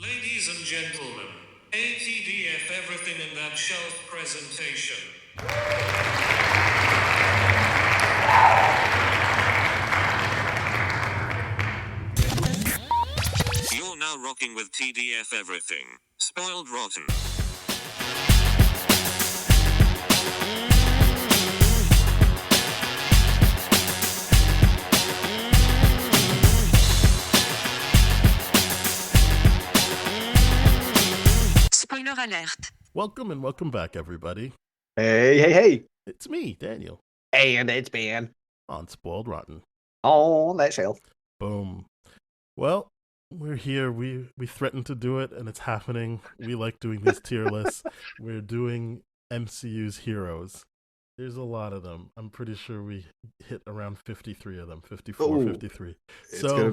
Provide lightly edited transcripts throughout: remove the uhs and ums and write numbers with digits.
Ladies and gentlemen, ATDF everything in that shelf presentation. You're now rocking with TDF everything. Spoiled rotten. Spoiler alert. Welcome and welcome back, everybody. Hey. It's me, Daniel, And it's Ben on Spoiled Rotten. on that shelf. Boom. Well, we're here. We threatened to do it, and it's happening. We like doing these tier lists. We're doing MCU's heroes. There's a lot of them. I'm pretty sure we hit around 53 of them, 54, Ooh. 53. It's So gonna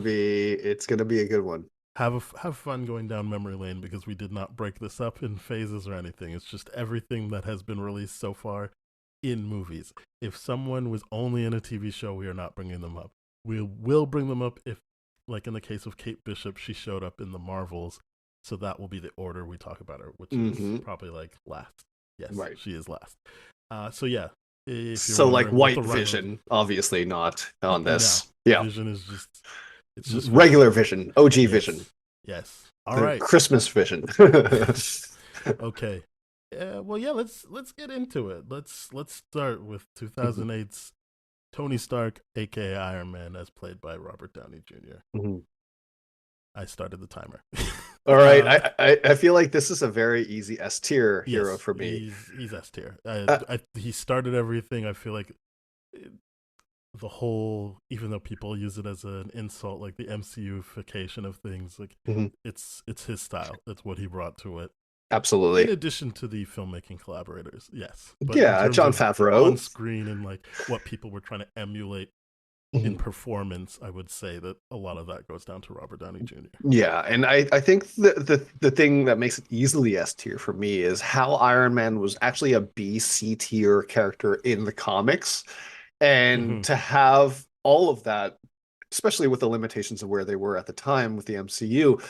be a good one. have fun going down memory lane because we did not break this up in phases or anything. It's just everything that has been released so far in movies. If someone was only in a TV show, we are not bringing them up. We will bring them up if, like in the case of Kate Bishop, she showed up in the Marvels. So that will be the order we talk about her, which is probably like last. Yes, Right. she is last. So yeah. If you're So like wondering what White the run Vision, obviously not on No, this. Yeah. Vision is it's just Regular Vision. OG Yes. Vision. Yes. All The right. Christmas Vision. Okay. Well, yeah. Let's get into it. Let's start with 2008's Tony Stark, aka Iron Man, as played by Robert Downey Jr. Mhm. I started the timer. All right. I feel like this is a very easy S tier hero Yes, for me. He's S tier. He started everything. I feel like the whole, even though people use it as an insult, like the MCU-fication of things, like Mhm. it's his style. That's what he brought to it. In Absolutely. addition to the filmmaking collaborators, yes. But Yeah, in terms Jon of Favreau. on screen and like what people were trying to emulate in performance, I would say that a lot of that goes down to Robert Downey Jr. Yeah, and I think the thing that makes it easily S tier for me is how Iron Man was actually a B C tier character in the comics, and to have all of that, especially with the limitations of where they were at the time with the MCU,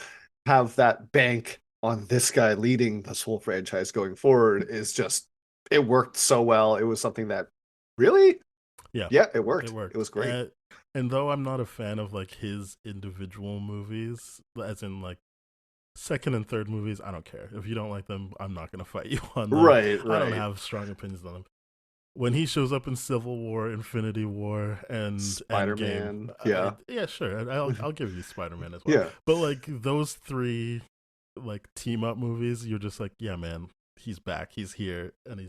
have that bank on this guy leading this whole franchise going forward is just, it worked so well. It was something that really, Yeah, it worked. it worked. It was great. And though I'm not a fan of like his individual movies, as in like second and third movies, I don't care. If you don't like them, I'm not gonna fight you on them. Right. I don't have strong opinions on them. When he shows up in Civil War, Infinity War, and Spider-Man, Endgame, yeah, sure, I'll give you Spider-Man as well. Yeah. But like those three, like team up movies, you're just like, yeah, man, he's back, he's here, and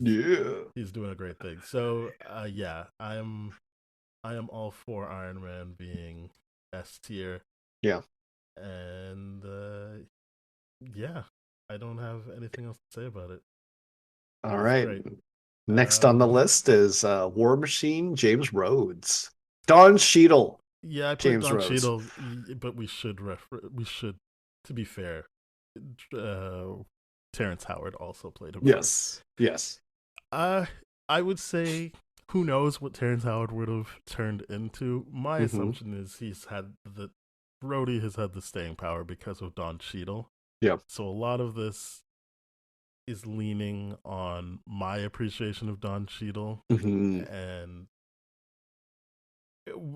he's doing a great thing. So yeah, I am all for Iron Man being S tier. Yeah. And yeah, I don't have anything else to say about it. All right. Next on the list is War Machine, James Rhodes. Don Cheadle. Yeah, I put James Don Rhodes. Cheadle, but we should, to be fair, Terrence Howard also played him. Yes. I would say, who knows what Terrence Howard would have turned into. My assumption is Brody has had the staying power because of Don Cheadle. Yeah. So a lot of this is leaning on my appreciation of Don Cheadle, and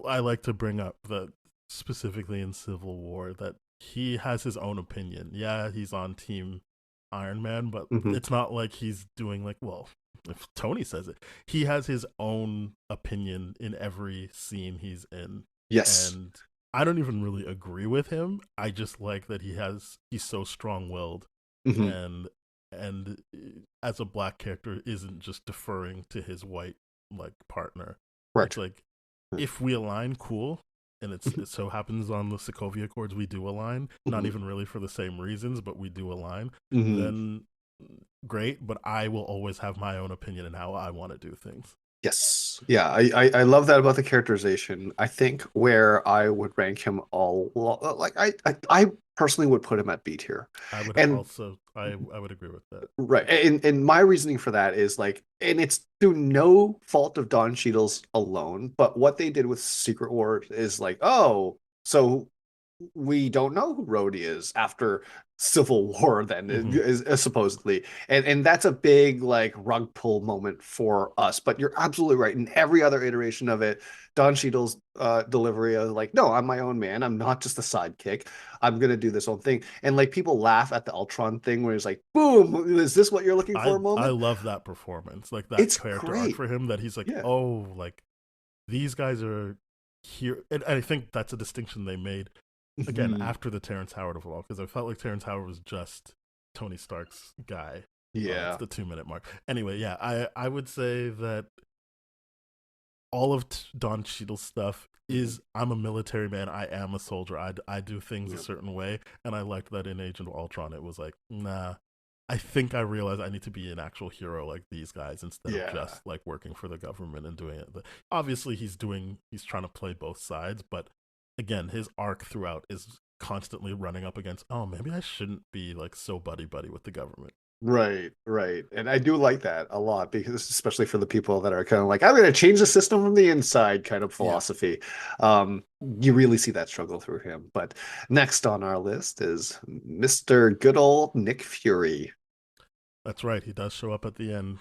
I like to bring up that specifically in Civil War that he has his own opinion. Yeah, he's on Team Iron Man, but it's not like he's doing like, well, if Tony says it, he has his own opinion in every scene he's in. Yes. And I don't even really agree with him. I just like that he's so strong-willed and as a black character isn't just deferring to his white like partner. Right. It's like, if we align, cool. And it so happens on the Sokovia Accords we do align, not even really for the same reasons, but we do align, then great, but I will always have my own opinion in how I want to do things. Yes. Yeah, I love that about the characterization. I think where I would rank him I personally would put him at B tier. I would I would agree with that. Right. And my reasoning for that is like, and it's through no fault of Don Cheadle's alone, but what they did with Secret Wars is like, oh, so we don't know who Rhodey is after Civil War then Hmm. supposedly. And that's a big like rug pull moment for us. But you're absolutely right. In every other iteration of it, Don Cheadle's delivery of like, no, I'm my own man. I'm not just a sidekick. I'm gonna do this own thing. And like people laugh at the Ultron thing where he's like, boom, is this what you're looking for a I moment? love that performance, like that It's character arc great. for him. That he's like, Yeah. oh, like these guys are here, and I think that's a distinction they made again Mhm. after the Terrence Howard of it all, because I felt like Terrence Howard was just Tony Stark's guy. It's Yeah. the 2 minute mark. Anyway, yeah, I would say that all of Don Cheadle's stuff Mhm. is I'm a military man. I am a soldier. I do things a Yeah. certain way, and I liked that in Agent of Ultron. It was like, nah. I think I realized I need to be an actual hero like these guys instead of Yeah. just like working for the government and doing it. But obviously, he's trying to play both sides, but again, his arc throughout is constantly running up against, oh, maybe I shouldn't be like so buddy buddy with the government. Right, right. And I do like that a lot because especially for the people that are kind of like, I'm going to change the system from the inside kind of Yeah, philosophy. You really see that struggle through him. But next on our list is Mr. Good old Nick Fury. that's right. He does show up at the end.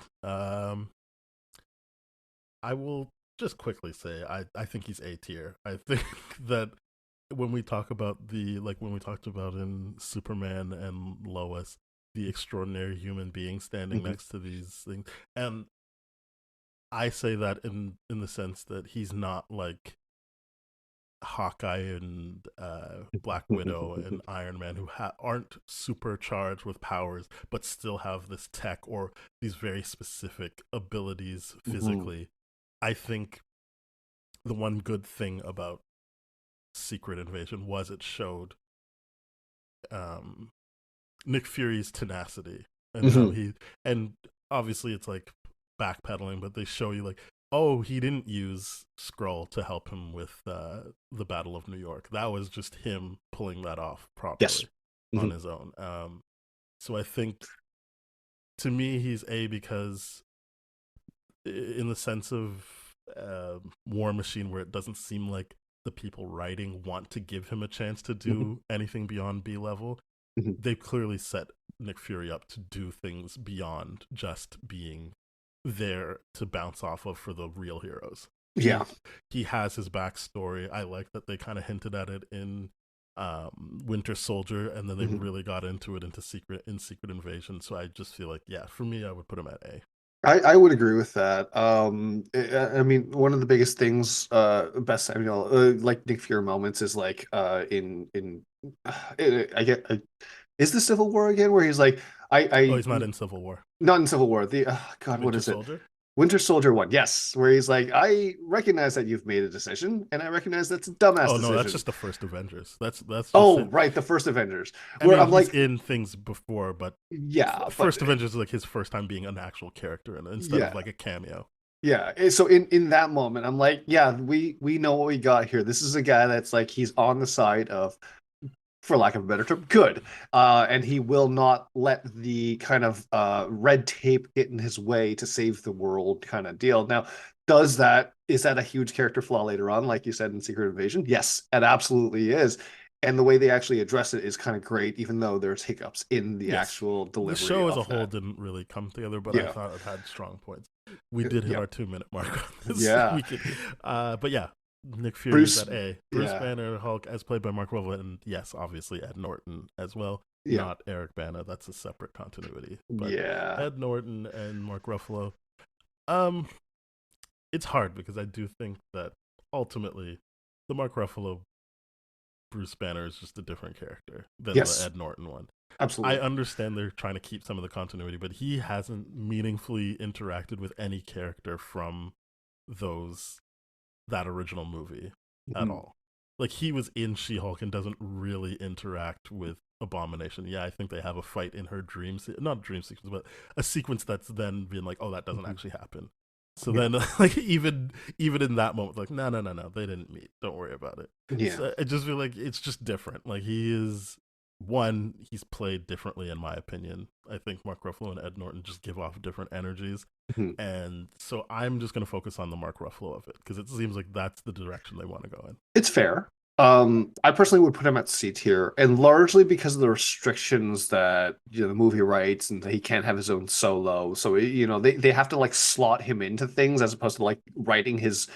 I will just quickly say I think he's A tier. I think that when we talk about when we talked about in Superman and Lois, the extraordinary human being standing Mhm. next to these things, and I say that in the sense that he's not like Hawkeye and Black Widow and Iron Man who aren't supercharged with powers but still have this tech or these very specific abilities Mhm. physically. I think the one good thing about Secret Invasion was it showed um, Nick Fury's tenacity and how Mhm. he and obviously it's like backpedaling, but they show you like, oh, he didn't use Skrull to help him with the Battle of New York. That was just him pulling that off Yes. properly on Mhm. his own. So I think to me he's A because in the sense of War Machine, where it doesn't seem like the people writing want to give him a chance to Mhm. do anything beyond B level. Mhm. They've clearly set Nick Fury up to do things beyond just being there to bounce off of for the real heroes. Yeah. He has his backstory. I like that they kind of hinted at it in Winter Soldier, and then they Mhm. really got into it into Secret Invasion. So I just feel like, yeah, for me, I would put him at A. I would agree with that. I mean, one of the biggest things, best, I mean, like Nick Fury moments is like, in, I get, is the Civil War again where he's like, Oh, I, he's not in Civil War. not in Civil War, the, God, what Winter is it? Soldier. Winter Soldier one, yes, where he's like, I recognize that you've made a decision, and I recognize that's a dumbass Oh no, that's decision. just the first Avengers. That's just Oh, it. right, the first Avengers, I where mean, I'm he's like, in things before, but yeah, but first Avengers is like his first time being an actual character instead of yeah. like a cameo. Yeah. So in that moment, I'm like, yeah, we know what we got here. This is a guy that's like he's on the side of, for lack of a better term, good. And he will not let the kind of red tape get in his way to save the world kind of deal. Now, is that a huge character flaw later on, like you said in Secret Invasion? Yes, it absolutely is. And the way they actually address it is kind of great, even though there's hiccups in the Yes, actual the delivery show as a of whole that. didn't really come together, but I Yeah. thought it had strong points. We did hit Yeah. our 2 minute mark on this. Yeah. We could, but yeah, Nick Fury is Bruce, at A. Bruce yeah. Banner, Hulk, as played by Mark Ruffalo, and yes, obviously Ed Norton as well. Yeah. Not Eric Bana. That's a separate continuity. But Yeah. Ed Norton and Mark Ruffalo. Um, it's hard because I do think that ultimately the Mark Ruffalo Bruce Banner is just a different character than the Yes, Ed Norton one. I absolutely. understand they're trying to keep some of the continuity, but he hasn't meaningfully interacted with any character from those that original movie at Mhm. all. Like he was in She-Hulk and doesn't really interact with Abomination. Yeah, I think they have a fight in her not dream sequence, but a sequence that's then been like, oh, that doesn't Mhm. actually happen. So Yeah. then, like even in that moment, like no, they didn't meet. Don't worry about it. Yeah. So I just feel like it's just different. Like he is one, he's played differently in my opinion. I think Mark Ruffalo and Ed Norton just give off different energies, Mhm. and so I'm just going to focus on the Mark Ruffalo of it because it seems like that's the direction they want to go in. It's fair. I personally would put him at C tier, and largely because of the restrictions that the movie writes, and that he can't have his own solo. So they have to like slot him into things as opposed to like writing his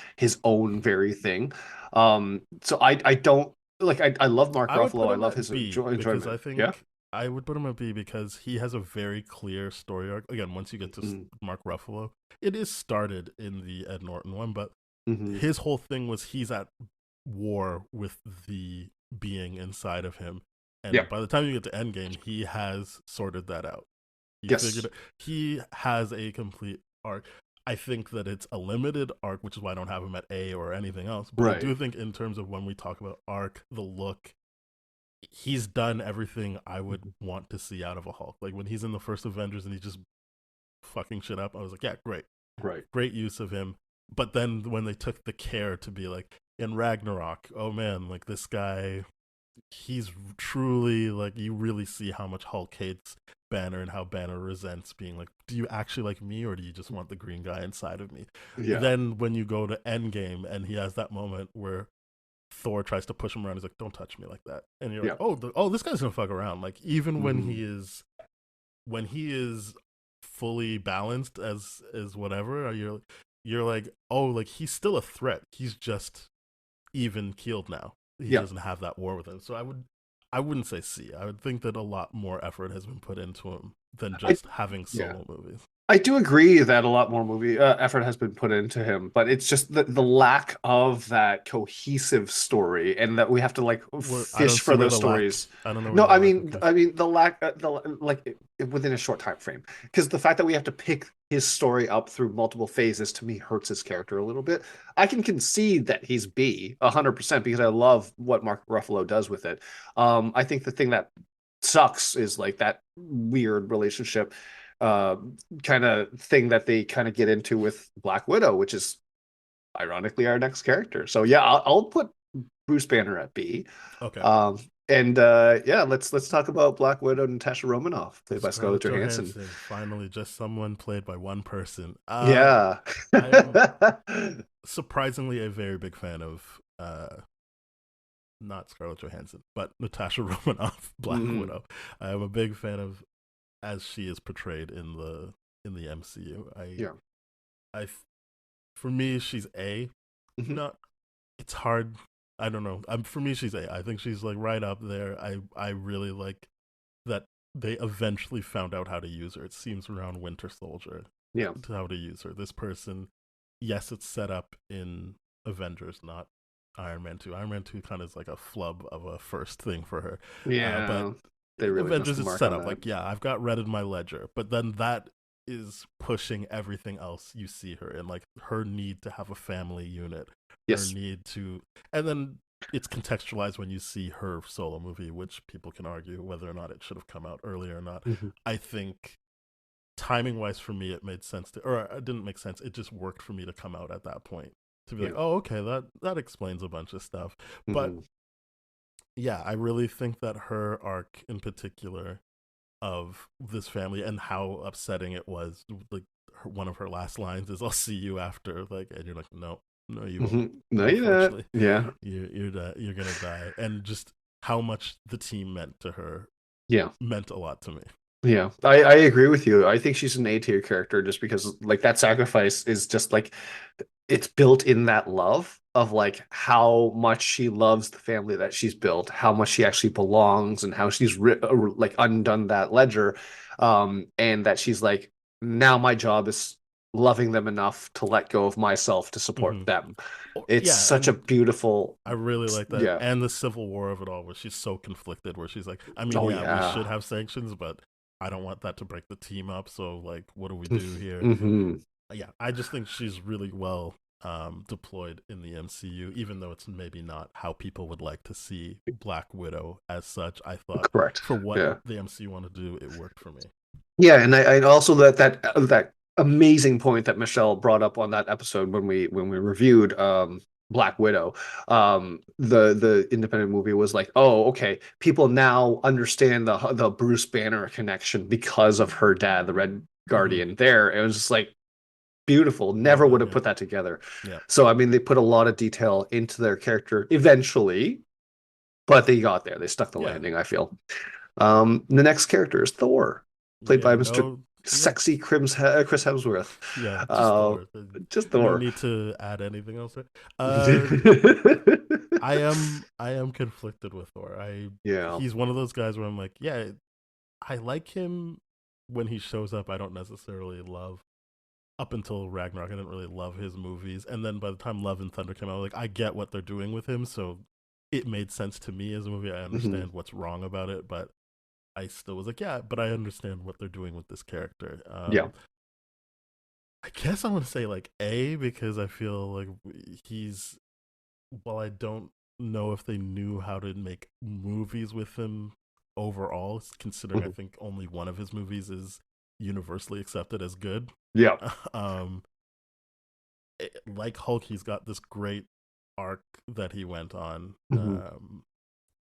own very thing. So I don't like I love Mark I would put Ruffalo. I him love at his B because I enjoyment. Yeah. think I would put him at B because he has a very clear story arc. Again, once you get to Mm-hmm. Mark Ruffalo, it is started in the Ed Norton one, but Mm-hmm. his whole thing was he's at war with the being inside of him. Yeah. And by the time you get to Endgame, he has sorted that out. He figured Yes. it, he has a complete arc. I think that it's a limited arc, which is why I don't have him at A or anything else. But I Right. do think, in terms of when we talk about arc, the look, he's done everything I would want to see out of a Hulk. Like when he's in the first Avengers and he's just fucking shit up, I was like, yeah, great, Right. great use of him. But then when they took the care to be like in Ragnarok, oh man, like this guy, he's truly like, you really see how much Hulk hates Banner and how Banner resents being like, do you actually like me or do you just want the green guy inside of me? Yeah. Then when you go to Endgame and he has that moment where Thor tries to push him around, he's like, don't touch me like that, and you're like, Yeah. oh, this guy's gonna fuck around. Like even Hmm. when he is fully balanced as whatever, you're like, oh, like he's still a threat. He's just even keeled now. He Yeah. doesn't have that war with him. So I wouldn't say C. I would think that a lot more effort has been put into him than I just having yeah. solo movies. I do agree that a lot more movie effort has been put into him, but it's just the lack of that cohesive story, and that we have to like I don't fish see for where those the lack. stories. I don't know where No, the lack. Okay. I mean the lack, like within a short time frame, because the fact that we have to pick his story up through multiple phases to me hurts his character a little bit. I can concede that he's B 100% because I love what Mark Ruffalo does with it. I think the thing that sucks is like that weird relationship uh kind of thing that they kind of get into with Black Widow, which is ironically our next character. So yeah, I'll put Bruce Banner at B. Okay. And yeah, let's talk about Black Widow, Natasha Romanoff, played by Scarlett Scarlett Johansson. Johansson, finally, just someone played by one person. Yeah. I'm surprisingly a very big fan of not Scarlett Johansson, but Natasha Romanoff, Black Mhm. Widow. I am a big fan of as she is portrayed in the MCU. Yeah. I for me she's A. Mhm. Not it's hard. I don't know. For me she's A. I think she's like right up there. I really like that they eventually found out how to use her. It seems around Winter Soldier Yeah. to how to use her. This person, yes, it's set up in Avengers, not Iron Man 2. Iron Man 2 kind of is like a flub of a first thing for her. But Yeah. They really missed Avengers the is mark set on up that. like, yeah, I've got Red in my ledger, but then that is pushing everything else you see her in, like her need to have a family unit, her Yes. need to, and then it's contextualized when you see her solo movie, which people can argue whether or not it should have come out earlier or not. Mhm. I think timing wise for me it made sense to, or it didn't make sense, it just worked for me to come out at that point to be like, Yeah. oh, okay, that explains a bunch of stuff. But Mhm. yeah, I really think that her arc in particular of this family and how upsetting it was, like one of her last lines is, I'll see you after, like, and you're like, no, no, you won't, Mhm. No, you're not. unfortunately. Yeah. You're gonna die. And just how much the team meant to her Yeah. meant a lot to me. Yeah, I agree with you. I think she's an A tier character just because like that sacrifice is just like it's built in that love of like how much she loves the family that she's built, how much she actually belongs, and how she's like undone that ledger, and that she's like now my job is loving them enough to let go of myself to support Hmm. them. It's Yeah, such a and beautiful, I really like that, yeah. and the civil war of it all, where she's so conflicted, where she's like, I mean, Oh yeah, we should yeah. have sanctions, but I don't want that to break the team up. So, like, what do we do here? Hmm. Yeah, I just think she's really well deployed in the MCU, even though it's maybe not how people would like to see Black Widow as such. I thought Correct. for what Yeah. the MCU wanted to do, it worked for me. Yeah, and I also that amazing point that Michelle brought up on that episode when we reviewed Black Widow. The independent movie was like, oh, okay, people now understand the Bruce Banner connection because of her dad, the Red Hmm. Guardian. There, it was just like beautiful. Love Never it. would have Yeah, put that together. yeah. So I mean, they put a lot of detail into their character eventually. but they got there. They stuck the Yeah, landing, I feel. The next character is Thor, played by yeah, Mr. no, yeah, Sexy Chris Hemsworth. yeah, just Uh, Thor. just No Thor. need to add anything else there. I am conflicted with Thor. Yeah. He's one of those guys where I'm like, yeah, I like him when he shows up. I don't necessarily love up until Ragnarok. I didn't really love his movies, and then by the time Love and Thunder came out, like I get what they're doing with him, so it made sense to me as a movie. I Mhm. understand what's wrong about it, but I still was like, yeah, but I understand what they're doing with this character. Yeah. I guess I want to say like A because I feel like he's while I don't know if they knew how to make movies with him overall, considering I Mhm. think only one of his movies is universally accepted as good. Yeah. um, like Hulk, he's got this great arc that he went on, Mhm.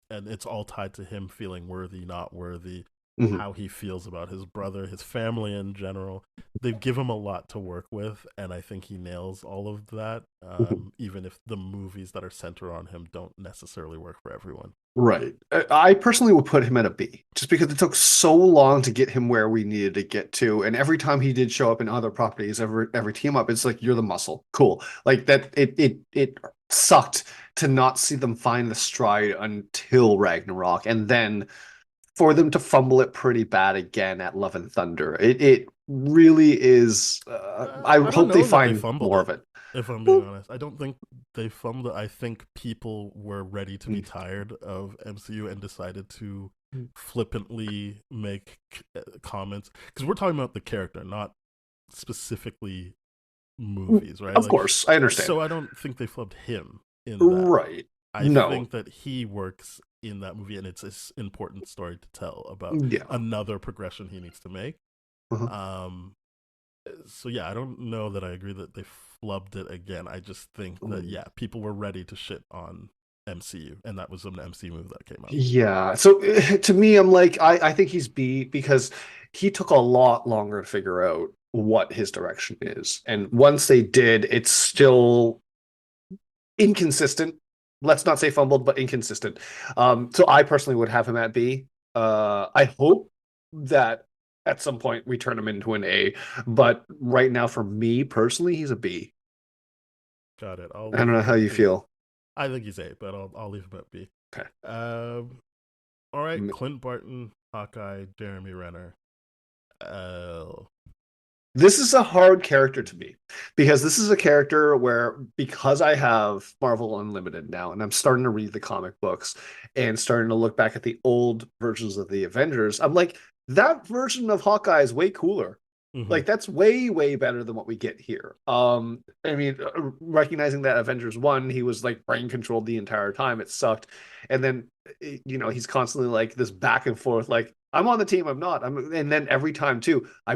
and it's all tied to him feeling worthy, not worthy, Mhm. how he feels about his brother, his family in general. They give him a lot to work with, and I think he nails all of that. Mhm. Even if the movies that are centered on him don't necessarily work for everyone. Right. I personally would put him at a B, just because it took so long to get him where we needed to get to. And every time he did show up in other properties, every team up, it's like you're the muscle. Cool. Like that. It sucked to not see them find the stride until Ragnarok, and then for them to fumble it pretty bad again at Love and Thunder. It really is. I I don't hope they know that they find fumbled more of it. it. If I'm being Well, honest, I don't think they fumbled it. I think people were ready to be tired of MCU and decided to flippantly make comments because we're talking about the character, not specifically movies, right? of Like, course, I understand. so I don't think they flubbed him in that. Right. I No. think that he works in that movie, and it's an important story to tell about Yeah. another progression he needs to make. Uh-huh. Um, so yeah, I don't know that I agree that they flubbed it again. I just think that Mm. yeah, people were ready to shit on MCU, and that was an MCU movie that came out. Yeah. So to me, I'm like, I think he's B because he took a lot longer to figure out what his direction is. And once they did, it's still inconsistent. Let's not say fumbled, but inconsistent. So I personally would have him at B. I hope that at some point we turn him into an A, but right now for me personally, he's a B. Got it. I'll I don't leave know him how at you B. feel. I think he's A, but I'll leave him at B. Okay. All right, Clint Barton, Hawkeye, Jeremy Renner. Uh, This is a hard character to me because this is a character where, because I have Marvel Unlimited now and I'm starting to read the comic books and starting to look back at the old versions of the Avengers, I'm like, that version of Hawkeye is way cooler. mhm. Like that's way better than what we get here. I mean, recognizing that Avengers 1, he was like brain controlled the entire time. It sucked. And then he's constantly like this back and forth, like, I'm on the team, I'm not. And then every time too, I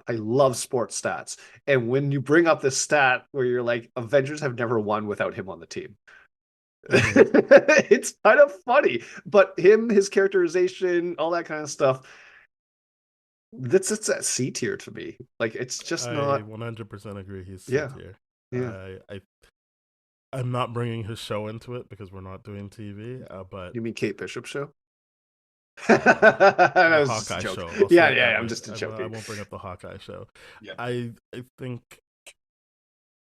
love sports stats. And when you bring up this stat where you're like, Avengers have never won without him on the team. Mhm. It's kind of funny. But him, his characterization, all that kind of stuff, that's it's at C tier to me. Like it's just I not. 100% agree. He's C Yeah, tier. yeah. I'm not bringing his show into it because we're not doing TV. But You mean Kate Bishop show? the That was just a Hawkeye joke. show. I'll say Yeah, it yeah, that I'm way. just I joking. won't bring up the Hawkeye show. Yeah. I think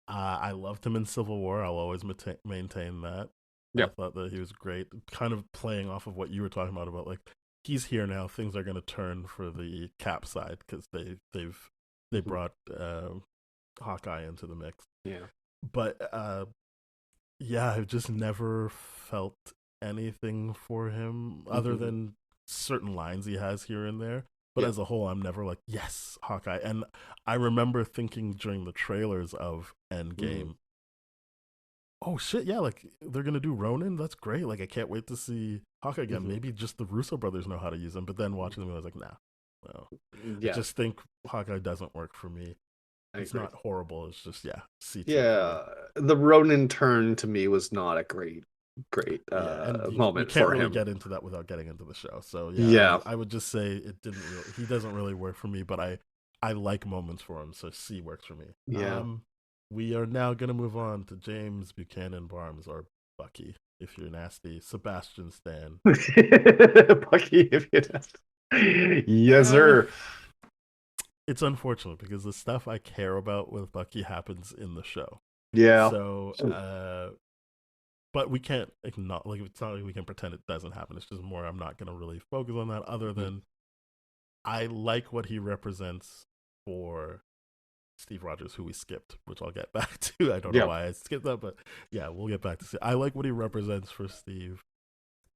I loved him in Civil War. I'll always maintain that. I Yeah. thought that he was great. Kind of playing off of what you were talking about like he's here now. Things are going to turn for the Cap side because they Mhm. brought Hawkeye into the mix. Yeah. But yeah, I've just never felt anything for him other Mhm. than certain lines he has here and there. But Yeah. as a whole, I'm never like, yes, Hawkeye. And I remember thinking during the trailers of Mhm. Endgame, oh shit, yeah, like they're gonna do Ronin. That's great. Like I can't wait to see Hawkeye again. Mhm. Maybe just the Russo brothers know how to use him. But then watching them, I was like, nah, no. I Yeah, just think Hawkeye doesn't work for me. I He's agree. not horrible. It's just yeah, C tier for me. Yeah, the Ronin turn to me was not a great Yeah, and we moment can't for really him. get into that without getting into the show. So yeah, Yeah. I would just say it didn't really. He doesn't really work for me, but I like moments for him. So C works for me. Yeah. We are now gonna move on to James Buchanan Barnes or Bucky. if you're nasty. Sebastian Stan. Bucky, if you yes, Uh, sir. it's unfortunate because the stuff I care about with Bucky happens in the show. Yeah. So, but we can't not like it's not like we can pretend it doesn't happen. It's just more I'm not going to really focus on that. Other than I like what he represents for Steve Rogers, who we skipped, which I'll get back to. I don't know Yeah. why I skipped that, but yeah, we'll get back to Steve. I like what he represents for Steve.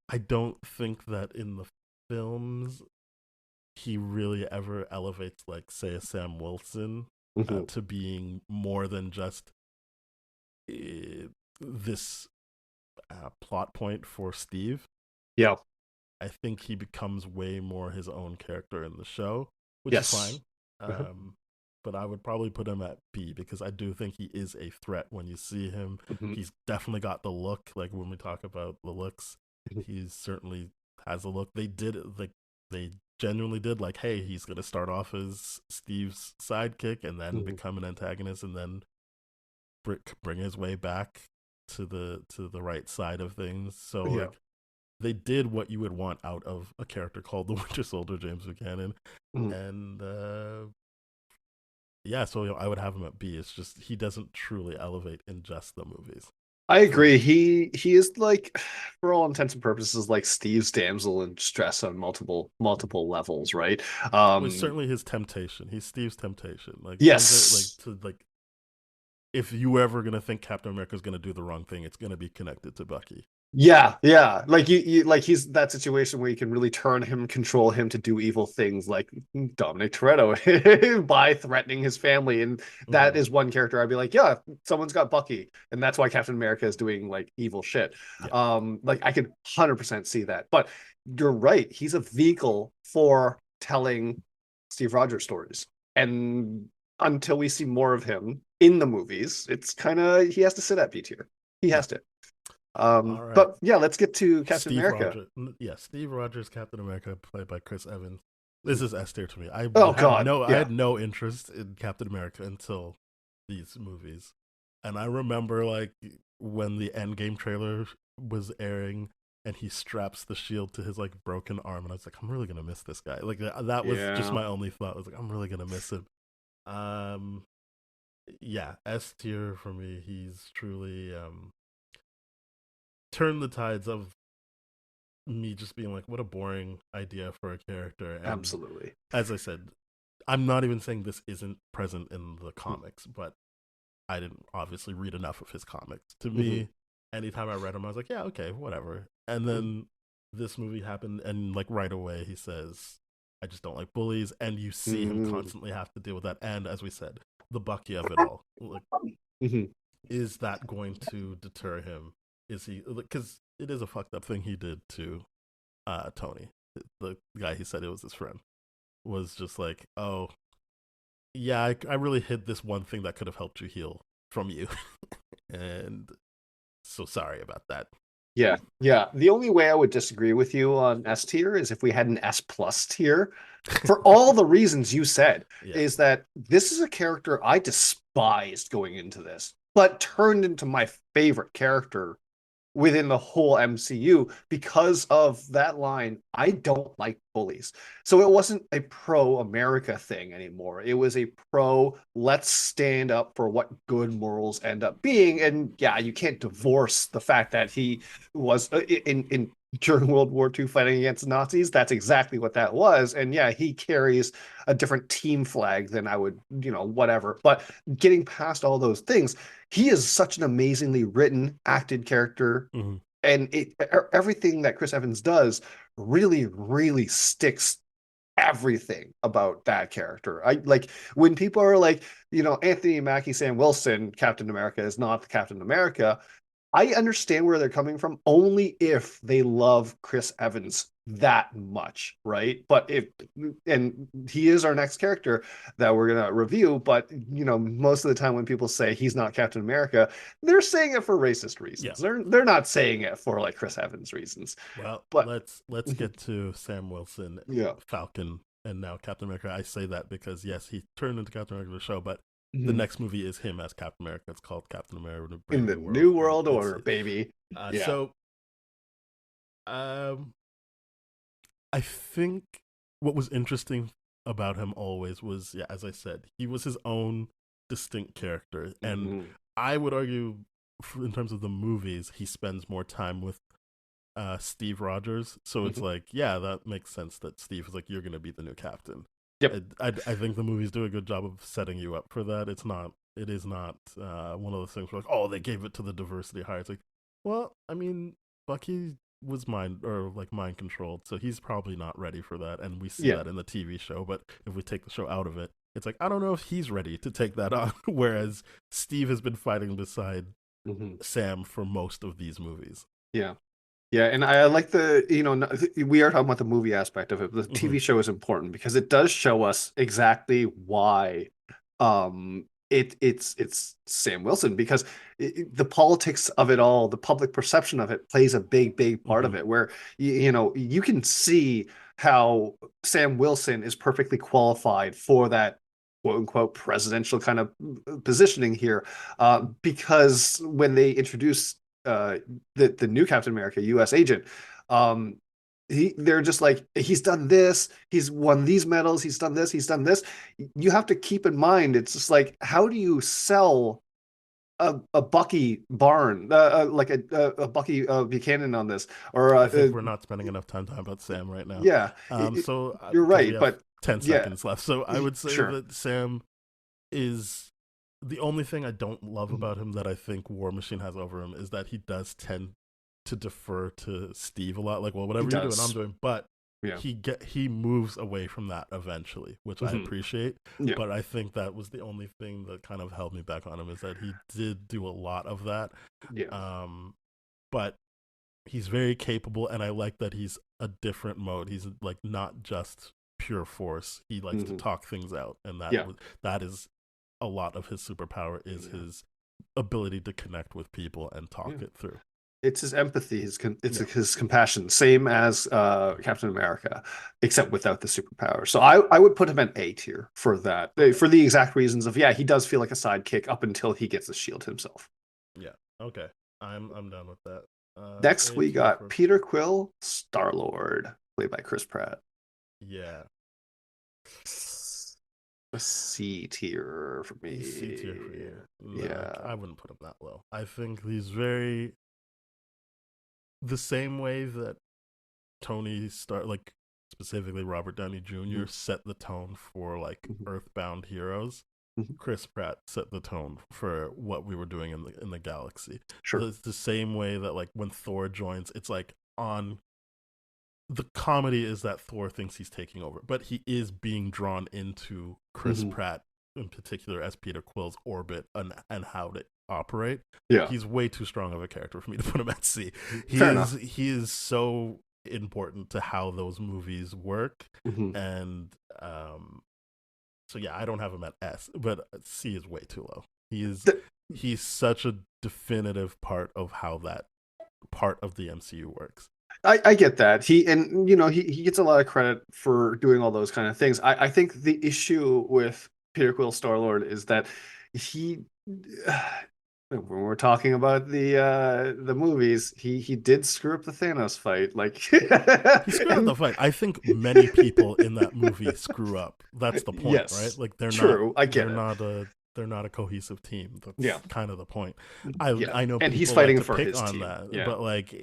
I don't think that in the films he really ever elevates, like, say, a Sam Wilson Mhm. to being more than just this plot point for Steve. Yeah. I think he becomes way more his own character in the show, which is Yes. fine. But I would probably put him at B because I do think he is a threat when you see him. Mhm. He's definitely got the look. Like when we talk about the looks, he certainly has a look. They did it like they genuinely did. Like, hey, he's gonna start off as Steve's sidekick and then become an antagonist, and then bring his way back to the right side of things. So Yeah. like they did what you would want out of a character called the Winter Soldier, James Buchanan, and yeah, so I would have him at B. It's just he doesn't truly elevate in just the movies. I agree. He is like, for all intents and purposes, like Steve's damsel in distress on multiple levels, right? Well, certainly his temptation. He's Steve's temptation. Like Yes. like if you ever gonna think Captain America's gonna do the wrong thing, it's gonna be connected to Bucky. Yeah, yeah. Like you like he's that situation where you can really turn him, control him to do evil things like Dominic Toretto by threatening his family. And that is one character I'd be like, yeah, someone's got Bucky. And that's why Captain America is doing like evil shit. Yeah. Like I could 100% see that. But you're right. He's a vehicle for telling Steve Rogers stories. And until we see more of him in the movies, it's kind of he has to sit at B tier. He Yeah. has to. All right. But yeah, let's get to Captain Steve America. Rogers. Yeah, Steve Rogers, Captain America, played by Chris Evans. This is S tier to me. Oh God, I yeah, had no interest in Captain America until these movies, and I remember like when the Endgame trailer was airing, and he straps the shield to his like broken arm, and I was like, I'm really gonna miss this guy. Like that was just yeah. my only thought. I was like, I'm really gonna miss him. Yeah, S tier for me. He's truly turned the tides of me just being like, what a boring idea for a character. And Absolutely. as I said, I'm not even saying this isn't present in the comics, but I didn't obviously read enough of his comics. To me, anytime I read him, I was like, yeah, okay, whatever. And then this movie happened, and like right away, he says, I just don't like bullies. And you see him constantly have to deal with that. And as we said, the Bucky of it all. Like, is that going to deter him? Is he, because it is a fucked up thing he did to Tony, the guy he said it was his friend, was just like, oh, yeah, I really hid this one thing that could have helped you heal from you. And so sorry about that. Yeah, yeah. The only way I would disagree with you on S tier is if we had an S plus tier. For all the reasons you said, Yeah. is that this is a character I despised going into this, but turned into my favorite character within the whole MCU because of that line, I don't like bullies. So it wasn't a pro America thing anymore. It was a pro, let's stand up for what good morals end up being. And yeah, you can't divorce the fact that he was in during World War II fighting against Nazis. That's exactly what that was. And yeah, he carries a different team flag than I would, whatever. But getting past all those things, he is such an amazingly written, acted character. And everything that Chris Evans does really, really sticks everything about that character. I like when people are like, Anthony Mackie, Sam Wilson, Captain America is not the Captain America. I understand where they're coming from only if they love Chris Evans that much, right? But and he is our next character that we're gonna review, but most of the time when people say he's not Captain America, they're saying it for racist reasons. Yeah. They're not saying it for like Chris Evans reasons. Well, But let's get to Sam Wilson, yeah, Falcon, and now Captain America. I say that because yes, he turned into Captain America in the show, but the next movie is him as Captain America. It's called Captain America in the New World Order, baby. So Um, I think what was interesting about him always was, yeah, as I said, he was his own distinct character, and Mhm. I would argue, in terms of the movies, he spends more time with Steve Rogers. So it's Mhm. like, yeah, that makes sense that Steve is like, you're going to be the new captain. Yep. I think the movies do a good job of setting you up for that. It is not one of those things where like, oh, they gave it to the diversity hire. It's like, well, I mean, Bucky was mind controlled, so he's probably not ready for that, and we see Yeah. that in the TV show. But if we take the show out of it, it's like I don't know if he's ready to take that on. Whereas Steve has been fighting beside Mhm. Sam for most of these movies. Yeah. Yeah, and I like the, we are talking about the movie aspect of it. The Mm-hmm. TV show is important because it does show us exactly why it's Sam Wilson because the politics of it all, the public perception of it plays a big part Mm-hmm. of it where you can see how Sam Wilson is perfectly qualified for that quote unquote presidential kind of positioning here because when they introduce the new Captain America, U.S. agent, um, they're just like he's done this, he's won these medals, he's done this, he's done this. You have to keep in mind, it's just like how do you sell a Bucky Barn, like a Bucky Buchanan on this, or I think we're not spending enough time talking about Sam right now. yeah, So you're because we right, have but 10 yeah, seconds left, so I would say sure. that Sam is the only thing I don't love Mhm. about him that I think War Machine has over him is that he does tend to defer to Steve a lot. Like, well, He whatever you're doing, I'm does, doing. But yeah. he moves away from that eventually, which I Mhm. appreciate. Yeah, But I think that was the only thing that kind of held me back on him is that he did do a lot of that. yeah, Um, but he's very capable, and I like that he's a different mode. He's like not just pure force. He likes to hmm talk things out, and yeah, that is a lot of his superpower is yeah, his ability to connect with people and talk yeah. it through. It's his empathy, it's Yeah. his compassion, same as Captain America, except without the superpower. So I would put him at A tier for that, Okay. for the exact reasons of yeah, he does feel like a sidekick up until he gets the shield himself. Yeah. Okay. I'm done with that. Next, A we tier got for Peter Quill, Star Lord, played by Chris Pratt. yeah. A C tier for He's C tier for me. you. Nah, Yeah. I wouldn't put him that low. I think he's very the same way that like specifically Robert Downey Jr. Mhm. set the tone for like Mhm. Earthbound heroes. Mhm. Chris Pratt set the tone for what we were doing in the galaxy. Sure. It's the same way that like when Thor joins, it's like on the comedy is that Thor thinks he's taking over, but he is being drawn into Chris Mhm. Pratt in particular as Peter Quill's orbit and how to operate. Yeah. He's way too strong of a character for me to put him at C. Fair enough. He is so important to how those movies work, Mhm. and so yeah, I don't have him at S, but C is way too low. Th- He's such a definitive part of how that part of the MCU works. I get that. He gets a lot of credit for doing all those kind of things. I think the issue with Peter Quill Star Lord is that he when we're talking about the movies, he did screw up the Thanos fight. Like He screwed up the and fight. I think many people in that movie screw up. That's the point, right? yes, Like true. I get it. they're not a cohesive team. That's Yeah. kind of the point. Yeah. I know And he's people like fighting to for pick his on team. that, Yeah. but like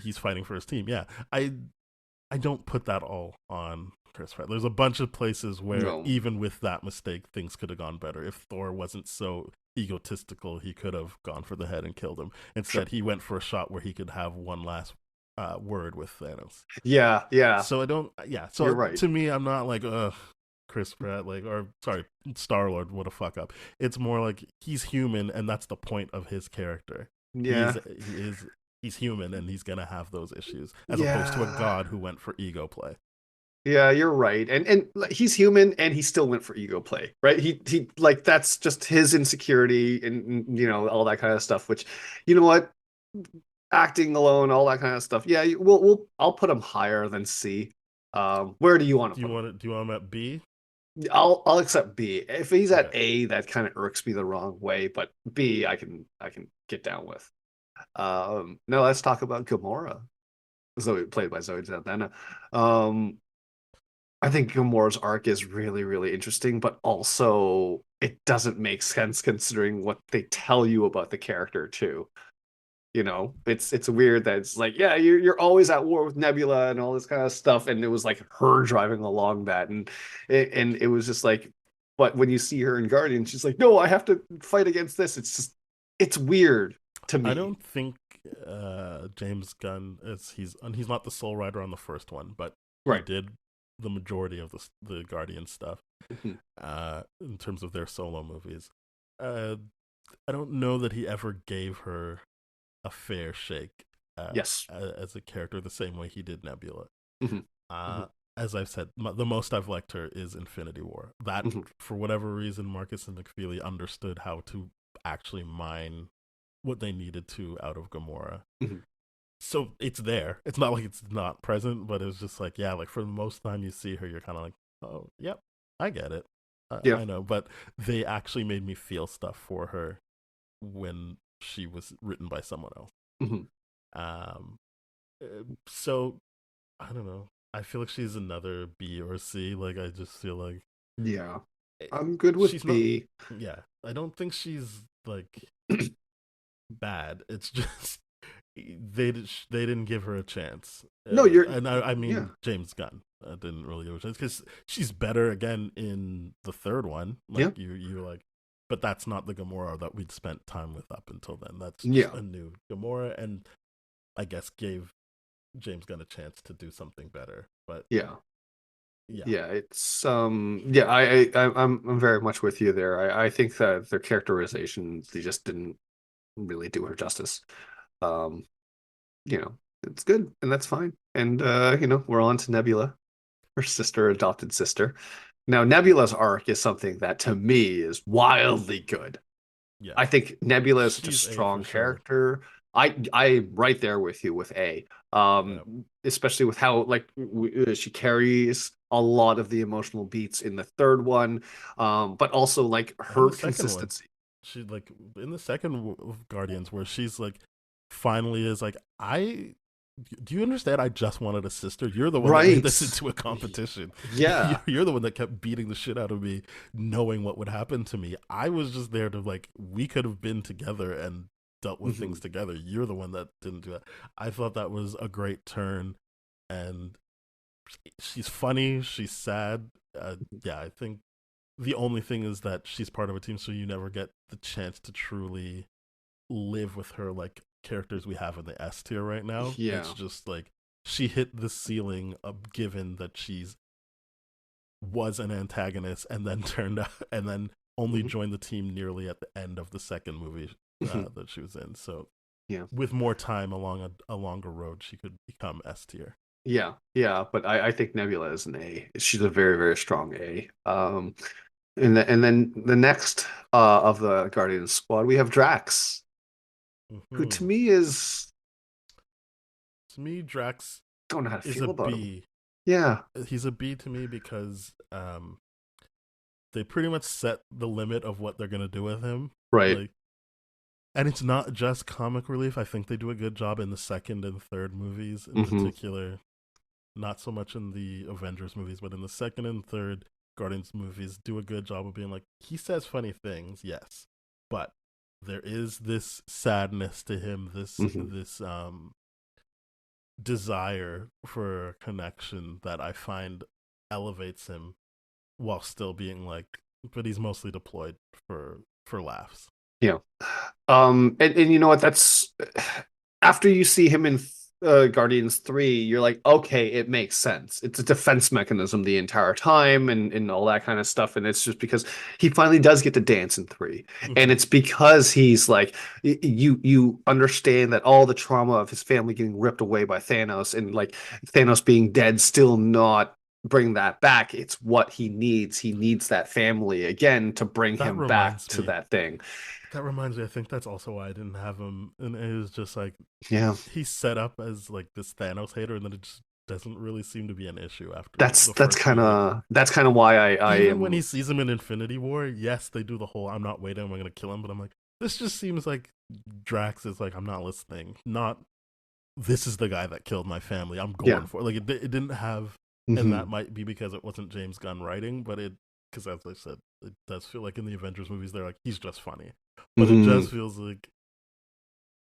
he's fighting for his team. Yeah. I don't put that all on Chris Pratt. There's a bunch of places where No. even with that mistake, things could have gone better. If Thor wasn't so egotistical, he could have gone for the head and killed him. Sure. Instead, he went for a shot where he could have one last word with Thanos. Yeah, yeah. So I don't. Yeah. You're So right. to me, I'm not like Chris Pratt, like or sorry, Star Lord. What a fuck up. It's more like he's human, and that's the point of his character. Yeah. He is he's human and he's gonna have those issues as opposed to a Yeah. god who went for ego play. Yeah, you're right. And like, he's human and he still went for ego play, right? He like that's just his insecurity and all that kind of stuff, which you know what? Acting alone, all that kind of stuff. Yeah, we'll I'll put him higher than C. Where do you want to put him? Do you want him at B? I'll accept B. If he's at Okay. A, that kind of irks me the wrong way, but B I can get down with. Now let's talk about Gamora, Zoe played by Zoe Saldana. Um, I think Gamora's arc is really, really interesting, but also it doesn't make sense considering what they tell you about the character too. It's weird that it's like, yeah, you're always at war with Nebula and all this kind of stuff, and it was like her driving along that, and it was just like, but when you see her in Guardian, she's like, no, I have to fight against this. It's weird to I me. don't think James Gunn is he's not the sole writer on the first one, but he Right. did the majority of the Guardian stuff Mhm. in terms of their solo movies. Uh, I don't know that he ever gave her a fair shake Yes. as a character the same way he did Nebula. Mhm. Uh, Mhm. as I've said, the most I've liked her is Infinity War. That, Mhm. for whatever reason, Marcus and McFeely understood how to actually mine what they needed to out of Gamora. Mhm. So it's there. It's not like it's not present, but it was just like, yeah, like for the most time you see her, you're kind of like, oh, yep, I get it. Yeah. I know. But they actually made me feel stuff for her when she was written by someone else. Mhm. Um, so I don't know. I feel like she's another B or C. Like I just feel like Yeah. eh, I'm good with she's not. B. Yeah, I don't think she's like bad. It's just they didn't give her a chance, No, you're and I yeah. mean James Gunn didn't really give her a chance because she's better again in the third one. Yeah. Like you're like, but that's not the Gamora that we'd spent time with up until then. That's just Yeah. a new Gamora, and I guess gave James Gunn a chance to do something better. But Yeah. yeah, Yeah, it's yeah, I'm very much with you there. I think that their characterizations they just didn't really do her justice. Um, it's good and that's fine. And we're on to Nebula, her sister, adopted sister. Now, Nebula's arc is something that to me is wildly good. yeah, I think Nebula is such a she's A for strong sure. character. I'm right there with you with A. Yeah. Especially with how like she carries a lot of the emotional beats in the third one, but also like And her the second one, consistency. she like in the second of Guardians, where she's like, finally is like, I do you understand? I just wanted a sister. You're the one that made Right. this into a competition. Yeah. You're the one that kept beating the shit out of me, knowing what would happen to me. I was just there to like, we could have been together and dealt with Mhm. things together. You're the one that didn't do that. I thought that was a great turn, and she's funny. She's sad. Yeah, I think the only thing is that she's part of a team, so you never get the chance to truly live with her like characters we have in the S tier right now. It's Yeah. just like she hit the ceiling of given that she's was an antagonist and then turned out and then only Mhm. joined the team nearly at the end of the second movie Mhm. that she was in. So Yeah. with more time along a longer road, she could become S tier. Yeah. Yeah. But I think Nebula is an A. She's a very, very strong A. And then the next of the Guardians squad, we have Drax, who to Mm-hmm. me is To me, Drax don't know how to is feel a about him. B. Yeah, He's a B to me because they pretty much set the limit of what they're gonna do with him. right. Like, and it's not just comic relief. I think they do a good job in the second and third movies, in Hmm. particular. Not so much in the Avengers movies, but in the second and third Guardians movies, do a good job of being like, he says funny things, yes, but there is this sadness to him, Hmm. this desire for connection that I find elevates him while still being like, but he's mostly deployed for laughs. Yeah. And you know what? That's after you see him in Guardians 3, you're like, okay, it makes sense. It's a defense mechanism the entire time and all that kind of stuff. And it's just because he finally does get to dance in 3. And Mm-hmm. it's because he's like you understand that all the trauma of his family getting ripped away by Thanos and like Thanos being dead still not bring that back. It's what he needs. He needs that family again to bring That him back reminds to me. that thing. That reminds me. I think that's also why I didn't have him. And it was just like Yeah. he's set up as like this Thanos hater, and then it just doesn't really seem to be an issue after That's the that's first kind movie. of that's kind of why I Even when he am sees him in Infinity War, yes, they do the whole "I'm not waiting, I'm gonna kill him," but I'm like, This just seems like Drax is like, I'm not listening. Not this is the guy that killed my family. I'm going Yeah. for it. Like it didn't have, and Hmm. that might be because it wasn't James Gunn writing, but because as I said, it does feel like in the Avengers movies they're like he's just funny, but it Hmm. just feels like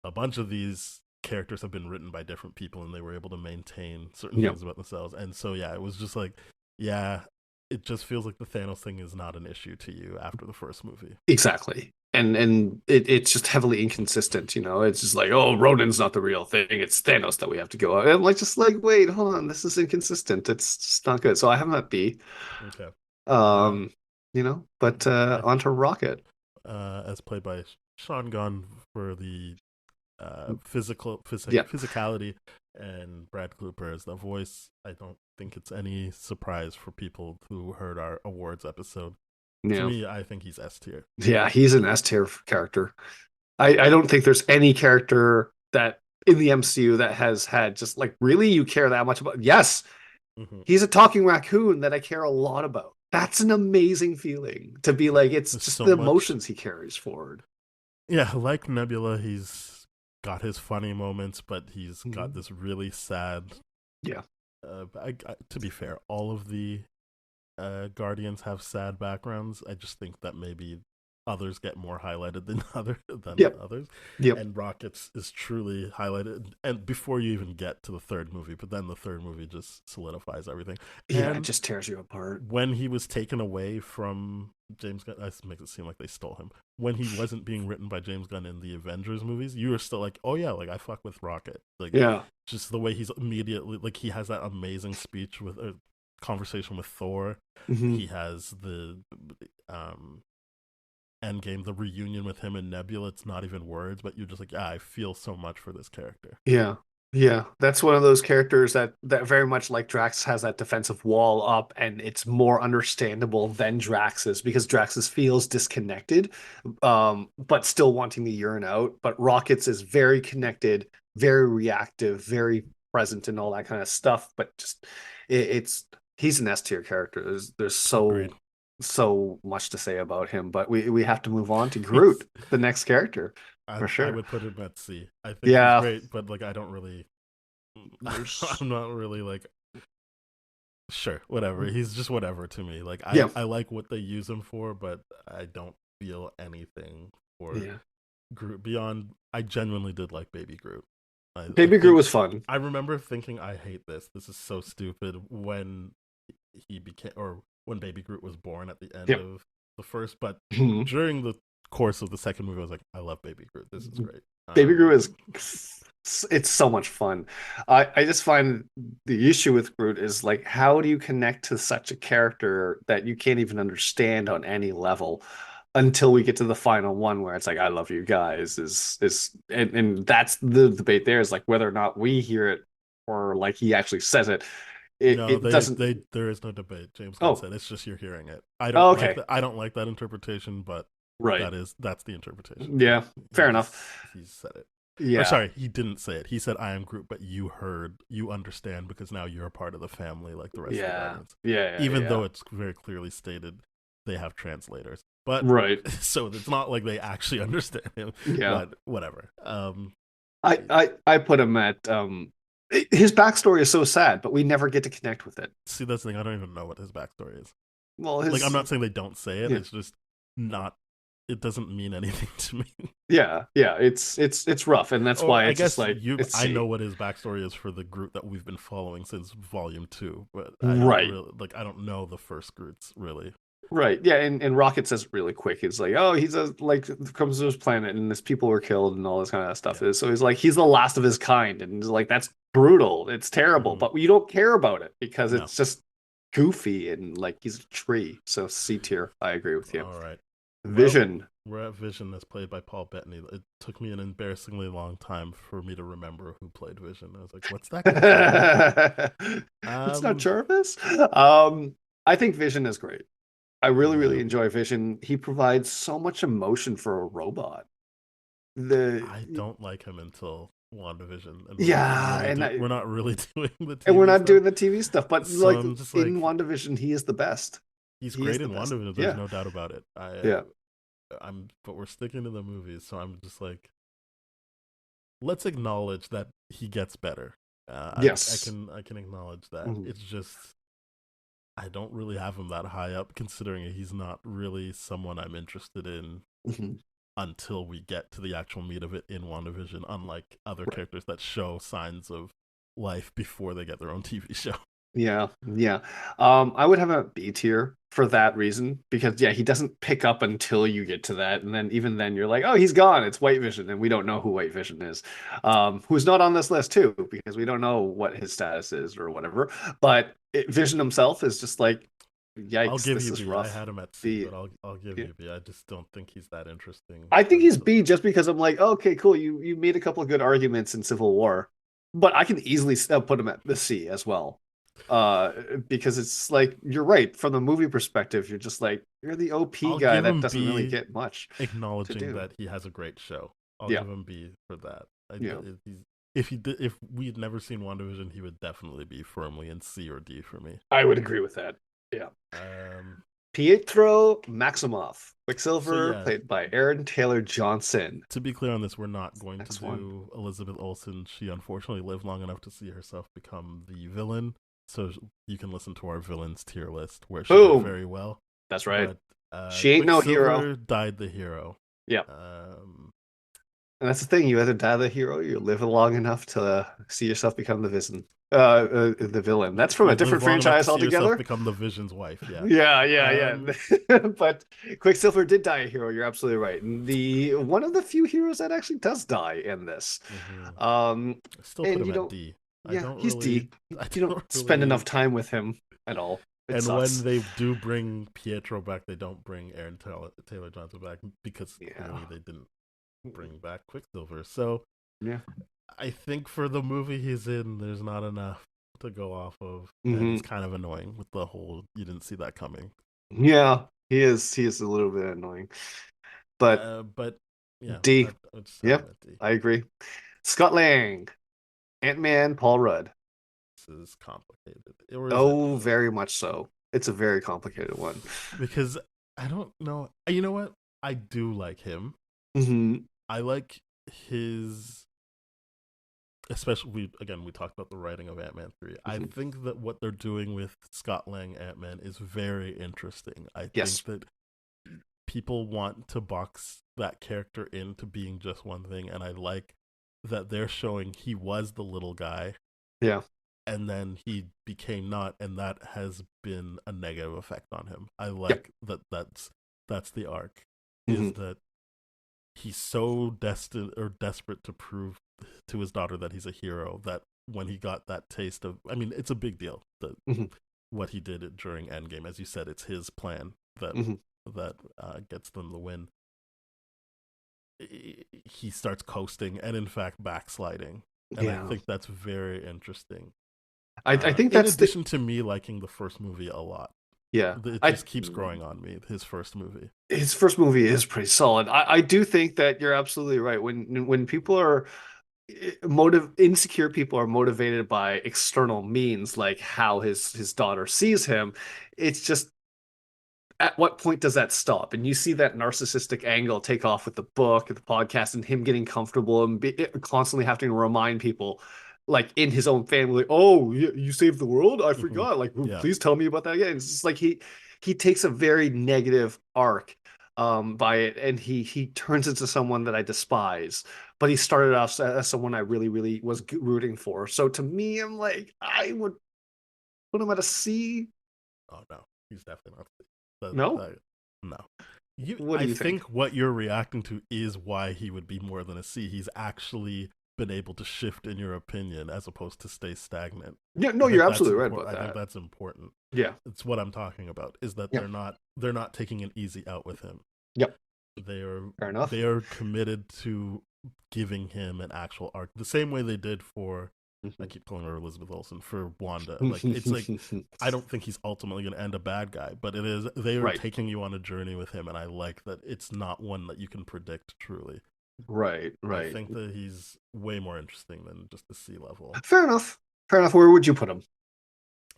a bunch of these characters have been written by different people and they were able to maintain certain Yep. things about themselves. And so yeah, it was just like, yeah, it just feels like the Thanos thing is not an issue to you after the first movie. Exactly. And it's just heavily inconsistent, you know. It's just like, oh, Rodan's not the real thing. It's Thanos that we have to go. And I'm like, just like, wait, hold on, this is inconsistent. It's just not good. So I have him at B. Okay. Uh, Um, but I on to Rocket. as played by Sean Gunn for the Yeah, physicality, and Brad Cooper as the voice. I don't think it's any surprise for people who heard our awards episode. To yeah, me, I think he's S tier. yeah. He's an S tier character. I don't think there's any character that in the MCU that has had just like really you care that much about. Yes, Mm-hmm. he's a talking raccoon that I care a lot about. That's an amazing feeling to be like, it's There's just so the much. emotions he carries forward. Yeah, like Nebula, he's got his funny moments, but he's got Mhm. this really sad. Yeah. To be fair, all of the Guardians have sad backgrounds. I just think that maybe others get more highlighted than Yep. others, Yep. and Rockets is truly highlighted. And before you even get to the third movie, but then the third movie just solidifies everything. Yeah, it And just tears you apart. when he was taken away from James Gunn, that makes it seem like they stole him. When he wasn't being written by James Gunn in the Avengers movies, you were still like, oh yeah, like I fuck with Rocket. Like Yeah. just the way he's immediately like he has that amazing speech with a conversation with Thor. Hmm. He has the um Endgame, the reunion with him and Nebula. It's not even words, but you're just like, yeah, I feel so much for this character. Yeah. Yeah. That's one of those characters that very much like Drax has that defensive wall up and it's more understandable than Drax's because Drax's feels disconnected, but still wanting to yearn out. But Rocket's is very connected, very reactive, very present and all that kind of stuff. But just it's he's an S tier character. There's Agreed. so much to say about him, but we have to move on to Groot, the next character, for I sure. would put him at C. I think he's Yeah. great, but like I don't really There's I'm not really like sure, whatever. He's just whatever to me. Like yeah. I like what they use him for, but I don't feel anything for Yeah. Groot beyond. I genuinely did like Baby Groot. I Baby Groot think was fun. I remember thinking I hate this. This is so stupid when he became or when Baby Groot was born at the end Yep. of the first, but Mhm. during the course of the second movie, I was like, I love Baby Groot. This is great. Baby Groot is it's so much fun. I just find the issue with Groot is like how do you connect to such a character that you can't even understand on any level until we get to the final one where it's like I love you guys is and that's the debate there is like whether or not we hear it or like he actually says it. It No, it doesn't. there is no debate. James Gunn Oh, said it's just you're hearing it. oh, okay. I don't like that interpretation, but Right. that's the interpretation. Yeah, fair enough. He said it. Or Yeah. sorry, he didn't say it. He said I am Groot, but you understand because now you're a part of the family like the rest of the Yeah. Guardians. Yeah, Even yeah. though it's very clearly stated they have translators. But Right. so it's not like they actually understand him. Yeah. But whatever. I put him at his backstory is so sad, but we never get to connect with it. See, that's the thing. I don't even know what his backstory is. Well, Like, I'm his not saying they don't say it. yeah, It's just not. It doesn't mean anything to me. yeah, it's rough, and that's Or why I it's just guess like you. it's I know C. what his backstory is for the Groot that we've been following since Volume 2, but I don't Right. really like. I don't know the first Groots really. Right. Yeah, and Rocket says it really quick. It's like, oh, he's a like comes to his planet and his people were killed and all this kind of stuff. Yeah. So he's like, he's the last of his kind, and he's like, that's brutal. It's terrible, Mhm. but you don't care about it because No. it's just goofy and like he's a tree. So C tier. I agree with you. All right. Vision. We're at Vision, that's played by Paul Bettany. It took me an embarrassingly long time for me to remember who played Vision. I was like, "What's that guy's name?" It's not Um, Jarvis. I think Vision is great. I really, really yeah. enjoy Vision. He provides so much emotion for a robot. The I don't like him until WandaVision, and Yeah, and we're not really doing the we're TV not stuff. doing the TV stuff, but So like I'm just in like, WandaVision, he is the best. he's He is great the in best. WandaVision. There's Yeah, no doubt about it. yeah. but we're sticking to the movies, so I'm just like, let's acknowledge that he gets better. Yes. I can acknowledge that. Mhm. It's just I don't really have him that high up, considering he's not really someone I'm interested in Mhm. until we get to the actual meat of it in WandaVision, unlike other Right. characters that show signs of life before they get their own TV show. Yeah, yeah. I would have a B tier for that reason because yeah, he doesn't pick up until you get to that, and then even then you're like, oh, he's gone. It's White Vision, and we don't know who White Vision is. Who's not on this list too because we don't know what his status is or whatever. But Vision himself is just like, I'll yikes, give this you is B. I rough. had him at C, The but I'll give yeah. you B. I just don't think he's that interesting I think he's until B just because I'm like, okay, cool. You made a couple of good arguments in Civil War, but I can easily put him at the C as well. Uh, because it's like you're right from the movie perspective. You're just like you're the OP I'll guy give that him doesn't really B, get much to acknowledging do. that he has a great show. I'll Yeah, give him B for that. yeah, If he did, if we had never seen WandaVision, he would definitely be firmly in C or D for me. I would agree with that. Yeah, Um, Pietro Maximoff, so Quicksilver, yeah, played by Aaron Taylor Johnson. to be clear on this, we're not going to Next one. do Elizabeth Olsen. She unfortunately lived long enough to see herself become the villain. So you can listen to our villains tier list where she did Boom. very well. That's right. But She ain't no hero. Quicksilver died the hero. Yeah. Um, And that's the thing, you either die the hero, or you live long enough to see yourself become the villain. That's from you a live different long enough to franchise see yourself altogether. become the Vision's wife. Yeah. Yeah, yeah, Um, yeah. But Quicksilver did die a hero. You're absolutely right. And the one of the few heroes that actually does die in this. mhm. Um, I still put and him you at don't, D. I yeah, don't he's really, D. I You don't don't spend enough really. time with him at all. It And when sucks. they do bring Pietro back, they don't bring Taylor Johnson back because Yeah, clearly they didn't bring back Quicksilver. So yeah. I think for the movie he's in, there's not enough to go off of, and Hmm. it's kind of annoying with the whole you didn't see that coming. Yeah, he is. He is a little bit annoying, but But yeah, D. I just have him Yep, at D. I agree. Scott Lang, Ant-Man, Paul Rudd. This is complicated, or is it Oh, though? very much so. It's a very complicated one. Because I don't know. You know what? I do like him. Hmm. I like his, especially we talked about the writing of Ant-Man 3. I Hmm. think that what they're doing with Scott Lang Ant-Man is very interesting. I think Yes. that people want to box that character into being just one thing, and I like that they're showing he was the little guy Yeah. and then he became not, and that has been a negative effect on him. I Yep. like that's the arc, is Hmm. that he's so destined or desperate to prove to his daughter that he's a hero that when he got that taste of, I mean, it's a big deal that Hmm. what he did during Endgame, as you said, it's his plan Hmm. that gets them the win. He starts coasting and in fact backsliding, and I Yeah. think that's very interesting. I think In that's the addition to me liking the first movie a lot, yeah. it I just keeps growing on me. His first movie. His first movie is pretty solid. I do think that you're absolutely right. When people are insecure people are motivated by external means like how his daughter sees him, it's just at what point does that stop? And you see that narcissistic angle take off with the book, the podcast, and him getting comfortable and constantly having to remind people, like in his own family, "Oh, you saved the world? I Hmm. forgot. Like, Yeah, please tell me about that again." It's just like he takes a very negative arc by it, and he turns into someone that I despise. But he started off as someone I really, really was rooting for. So to me, I'm like, I would put him at a C. oh no, he's definitely not. That, No? that, no. What do I you think? think what you're reacting to is why he would be more than a C. He's actually been able to shift in your opinion as opposed to stay stagnant. Yeah, I no, think you're that's absolutely right important. about I think that. that's important. Yeah. It's what I'm talking about. Is that Yep. they're not taking an easy out with him. Yep. They are Fair enough. they are committed to giving him an actual arc, the same way they did for, I keep calling her Elizabeth Olsen, for Wanda. Like it's like I don't think he's ultimately going to end a bad guy, but it is they are Right. taking you on a journey with him, and I like that it's not one that you can predict truly. Right. I Right. think that he's way more interesting than just the C level. Fair enough. Fair enough. Where would you put him?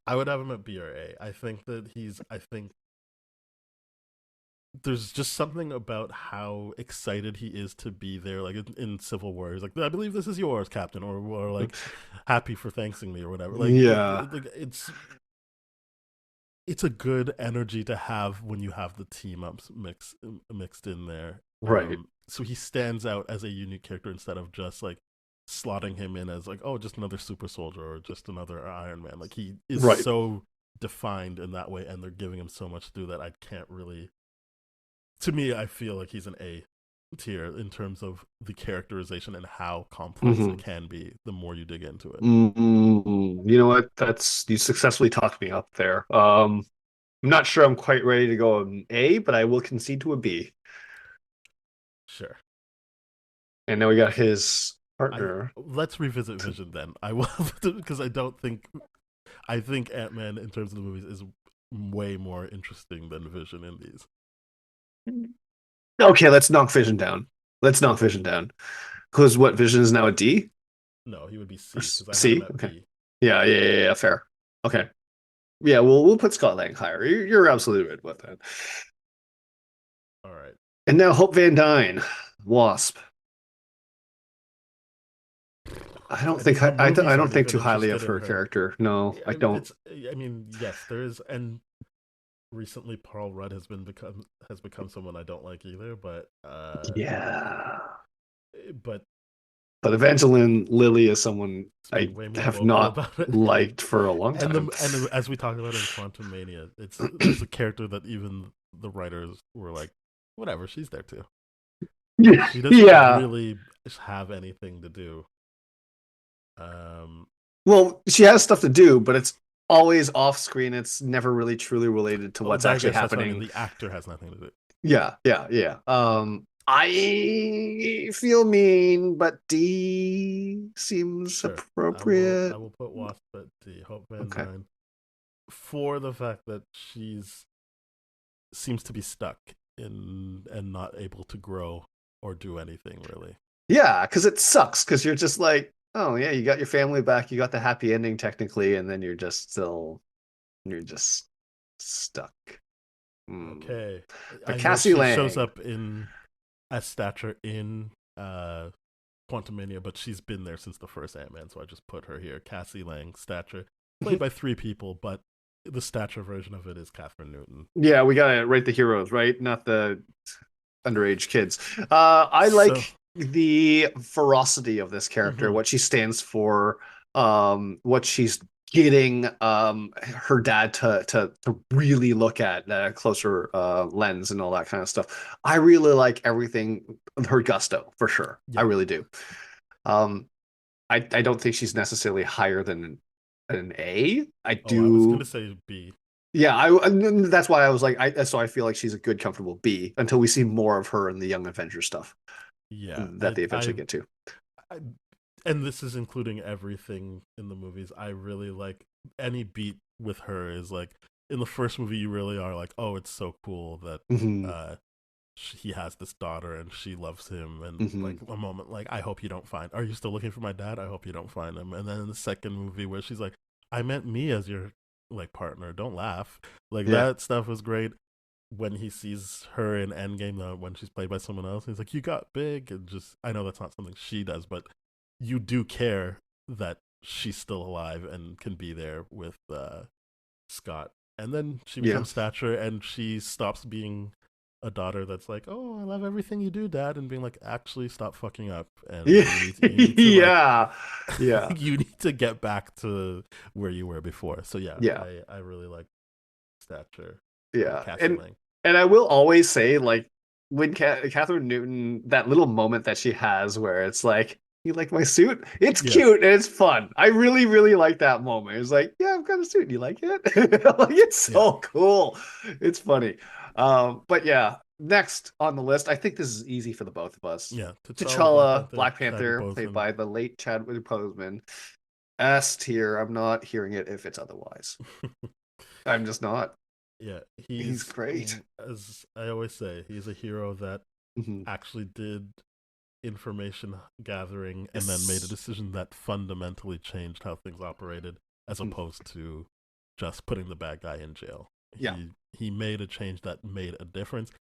I would have him at B or A. I think that there's just something about how excited he is to be there, like in Civil War. He's like, "I believe this is yours, Captain," or like, "Happy for thanking me," or whatever. Yeah. Like it's a good energy to have when you have the team ups mixed in there. Right. So he stands out as a unique character instead of just like slotting him in as like, oh, just another super soldier or just another Iron Man. Like he is Right. so defined in that way, and they're giving him so much to do that I can't really. To me, I feel like he's an A tier in terms of the characterization and how complex it Hmm. can be the more you dig into it. You know what? That's you successfully talked me up there. I'm not sure I'm quite ready to go an A, but I will concede to a B. Sure. And now we got his I partner. let's revisit Vision then. I will because I think Ant-Man in terms of the movies is way more interesting than Vision in these. Okay, let's knock Vision down. Let's knock Vision down. Because what Vision is now a D No, he would be or C because I had him C? at Okay. B. Yeah. Fair. Okay. Yeah, we'll put Scott Lang higher. You're absolutely right about that. All right. And now Hope Van Dyne, Wasp. I don't I think mean, the I movies don't aren't think even too highly interested of in her her. character. No, I don't. It's. I mean, yes, there is, and recently Paul Rudd has become someone I don't like either. Yeah. But But Evangeline Lilly is someone he's I been way more have vocal not about it. liked for a long And time. as we talked about in Quantum Mania, there's a character that even the writers were like, whatever, she's there too. She doesn't Yeah. really have anything to do. Um, Well, she has stuff to do, but it's always off screen. It's never really truly related to what's I actually guess that's what I mean. happening. The actor has nothing to do. Yeah. I feel mean, but D seems Sure, I appropriate. will put Wasp at D. Hope Van Okay. Dyne for the fact that she's seems to be stuck in and not able to grow or do anything really. Yeah, because it sucks because you're just like, oh yeah, you got your family back, you got the happy ending technically, and then you're just stuck. Hmm. Okay, But I know Cassie she shows Lang. up in as Stature in Quantumania, but she's been there since the first Ant-Man, so I just put her here. Cassie Lang, Stature, played by three people, but the Stature version of it is Catherine Newton. Yeah, we gotta rate the heroes, right? Not the underage kids. I So, like the ferocity of this character, mm-hmm, what she stands for, what she's getting her dad to really look at a closer lens and all that kind of stuff. I really like everything, her gusto for sure. I yeah. really do. Um, I don't think she's necessarily higher than an A. I Oh, I was do gonna say B. yeah, that's why I was like, so I feel like she's a good, comfortable B until we see more of her in the Young Avengers stuff Yeah, that they eventually get to. I, and this is including everything in the movies. I really like any beat with her is like in the first movie. You really are like, oh, it's so cool that Hmm. uh, he has this daughter and she loves him. And Hmm. like a moment, like, I hope you don't find. Are you still looking for my dad? I hope you don't find him. And then in the second movie where she's like, I meant me as your like partner. Don't laugh. Like Yeah, that stuff was great when he sees her in Endgame, when she's played by someone else, he's like, "You got big," and just I know that's not something she does, but you do care that she's still alive and can be there with Scott. And then she yeah, becomes Stature, and she stops being a daughter that's like, "Oh, I love everything you do, Dad," and being like, "Actually, stop fucking up, and yeah, you need to like." yeah, yeah, You need to get back to where you were before. So yeah, yeah, I really like Stature, yeah. Cassie And Lang. and I will always say, like, when Catherine Newton, that little moment that she has where it's like, "You like my suit? It's Yeah, cute and it's fun." I really, really like that moment. It's like, "Yeah, I've got a suit. You like it?" Like, it's yeah. so cool. It's funny. But yeah, next on the list, I think this is easy for the both of us. Yeah, T'Challa, Black T'Challa, Panther, Black Chadwick Panther, played Boseman. by the late Chadwick Boseman. S tier. I'm not hearing it if it's otherwise. I'm just not. Yeah, He's great. as I always say, he's a hero that Mhm. actually did information gathering and then made a Yes. decision that fundamentally changed how things operated, as Mm. opposed to just putting the bad guy in jail. Yeah. He made a change that made a difference.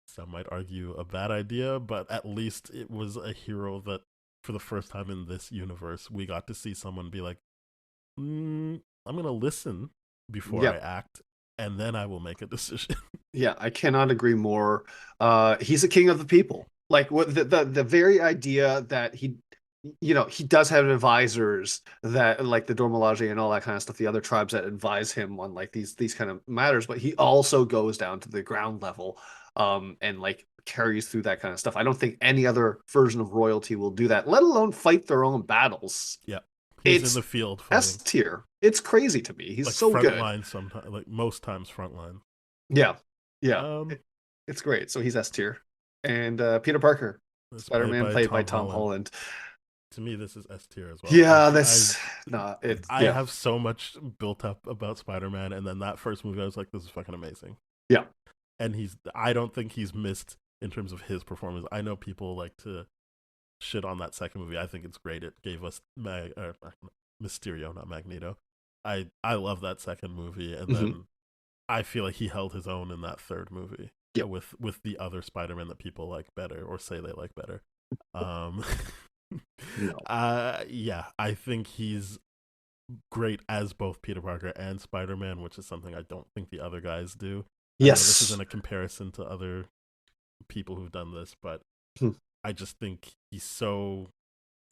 some might argue a bad idea, but at least it was a hero that, for the first time in this universe, we got to see someone be like, I'm going to listen before I Yeah. act, and then I will make a decision. Yeah, I cannot agree more. He's a king of the people. Like what the very idea that he does have advisors that like the Dormilage and all that kind of stuff, the other tribes that advise him on like these kind of matters, but he also goes down to the ground level, and like carries through that kind of stuff. I don't think any other version of royalty will do that, let alone fight their own battles. Yeah. He's in It's the field S fighting. tier. It's crazy to me. He's Like so front good. line sometimes, like most times front line. Yeah. Yeah. Um, It's great. So he's S tier. And Peter Parker, it's played Spider-Man, by played by Tom Tom Holland. Holland. To me, this is S tier as well. Yeah, that's not it's I yeah. have so much built up about Spider-Man, and then that first movie, I was like, this is fucking amazing. Yeah. And I don't think he's missed in terms of his performance. I know people like to shit on that second movie. I think it's great. It gave us Mysterio, not Magneto. I love that second movie, and then I feel like he held his own in that third movie Yep. with the other Spider-Man that people like better or say they like better. Um, No. yeah, I think he's great as both Peter Parker and Spider-Man, which is something I don't think the other guys do. I know this Yes. isn't a comparison to other people who've done this, but Hmm. I just think he's so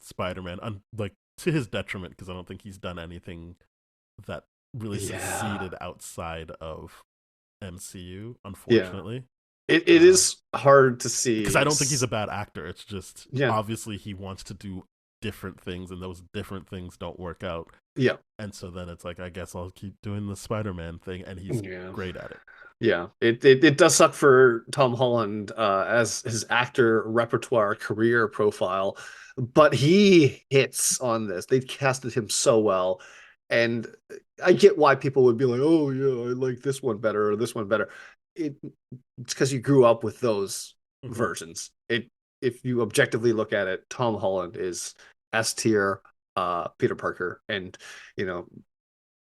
Spider-Man, like to his detriment, because I don't think he's done anything that really Yeah. succeeded outside of MCU, Yeah. unfortunately. It Um, is hard to see. because I don't think he's a bad actor. It's just Yeah. obviously he wants to do different things, and those different things don't work out. Yeah. And so then it's like, I guess I'll keep doing the Spider-Man thing, and he's Yeah. great at it. Yeah, it does suck for Tom Holland as his actor repertoire career profile, but he hits on this. They casted him so well, and I get why people would be like, "Oh yeah, I like this one better or this one better." It's because you grew up with those Mm-hmm. versions. If you objectively look at it, Tom Holland is S tier, Peter Parker, and you know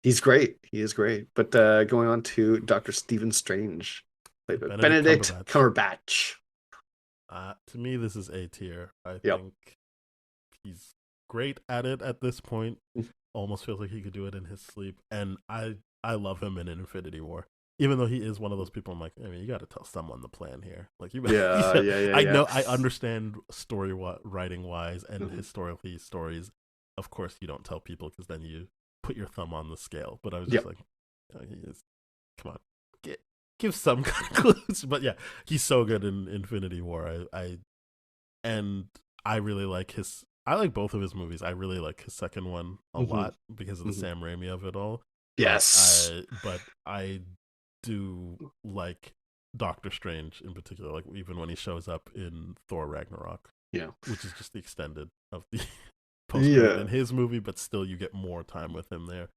he's great. He is great. But going on to Dr. Stephen Strange, played by Benedict Benedict Cumberbatch. Cumberbatch. To me, this is A tier. I Yep. think he's great at it at this point. Almost feels like he could do it in his sleep, and I love him in Infinity War. Even though he is one of those people, I'm like, I mean, you got to tell someone the plan here. Like, Yeah. I know, I understand story writing wise and Mhm. historically stories. Of course, you don't tell people because then you put your thumb on the scale. But I was Yep. just like, he is, come on, give some kind of clues. But yeah, he's so good in Infinity War. And I really like his. I like both of his movies. I really like his second one a Mhm. lot because of the Mhm. Sam Raimi of it all. Yes. But I do like Doctor Strange in particular. Like even when he shows up in Thor Ragnarok, Yeah. which is just the extended of the post credit Yeah. in his movie, but still you get more time with him there.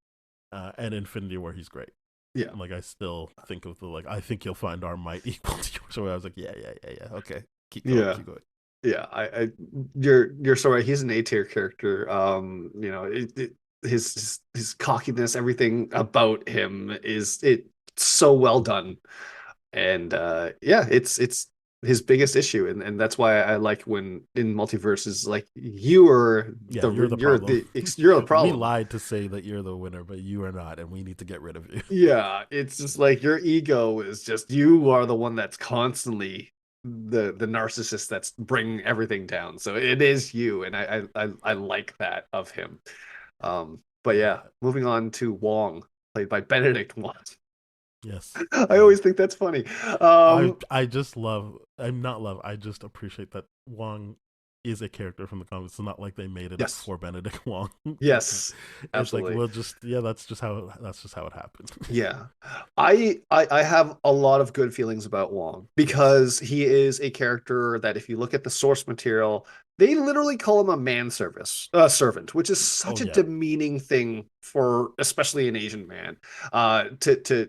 And Infinity War, he's great. Yeah. Like I still think of the like I think you'll find our might equal to yours. So I was like, yeah. Okay, keep going, Yeah. keep going. Yeah. You're so right. He's an A tier character. His cockiness, everything about him is so well done. And yeah, it's his biggest issue, and that's why I like when in multiverses, like Yeah, you're the problem. you're the We problem. lied to say that you're the winner, but you are not, and we need to get rid of you. Yeah, it's just like your ego is just you are the one that's constantly the narcissist that's bringing everything down. So it is you, and I like that of him. But yeah, moving on to Wong, played by Benedict Wong. Yes. I always think that's funny. I just love I'm not love, I just appreciate that Wong is a character from the comics. It's not like they made it up Yes, for Benedict Wong. yes, It's like, absolutely. well, just yeah, that's just how it happened. Yeah. I have a lot of good feelings about Wong Yes. because he is a character that if you look at the source material, they literally call him a servant, which is Oh such a yeah. demeaning thing for especially an Asian man. To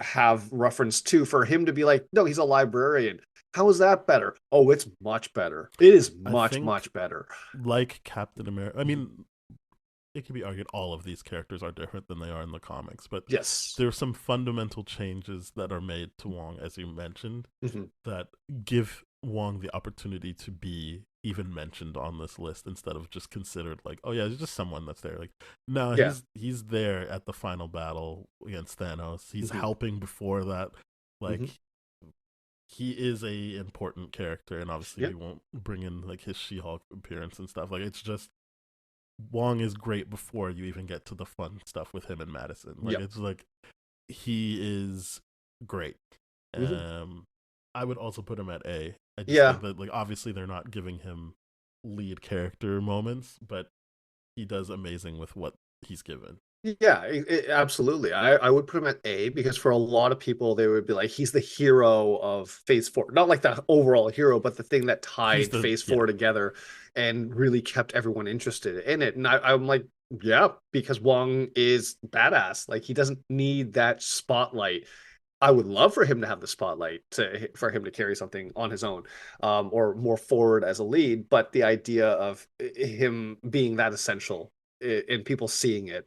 have reference to for him to be like, no, he's a librarian. How is that better? Oh, it's much better. It is I much, think much better. like Captain America. I mean, it can be argued all of these characters are different than they are in the comics, but Yes. there are some fundamental changes that are made to Wong, as you mentioned, Hmm. that give Wong the opportunity to be even mentioned on this list instead of just considered like, oh yeah, he's just someone that's there. Like, no, Yeah. he's there at the final battle against Thanos. He's Hmm. helping before that. Hmm. Like, he is a important character, and obviously Yeah. we won't bring in like his She-Hulk appearance and stuff. Like, it's just Wong is great before you even get to the fun stuff with him and Madison. Like, Yeah. it's like he is great. Hmm. Um, I would also put him at A. I just Yeah. think that like obviously they're not giving him lead character moments, but he does amazing with what he's given. Yeah, absolutely. I would put him at A because for a lot of people, they would be like, he's the hero of Phase 4. Not like the overall hero, but the thing that He's tied the Phase yeah. 4 together and really kept everyone interested in it. And I'm like, yeah, because Wong is badass. Like, he doesn't need that spotlight. I would love for him to have the spotlight for him to carry something on his own, or more forward as a lead. But the idea of him being that essential and people seeing it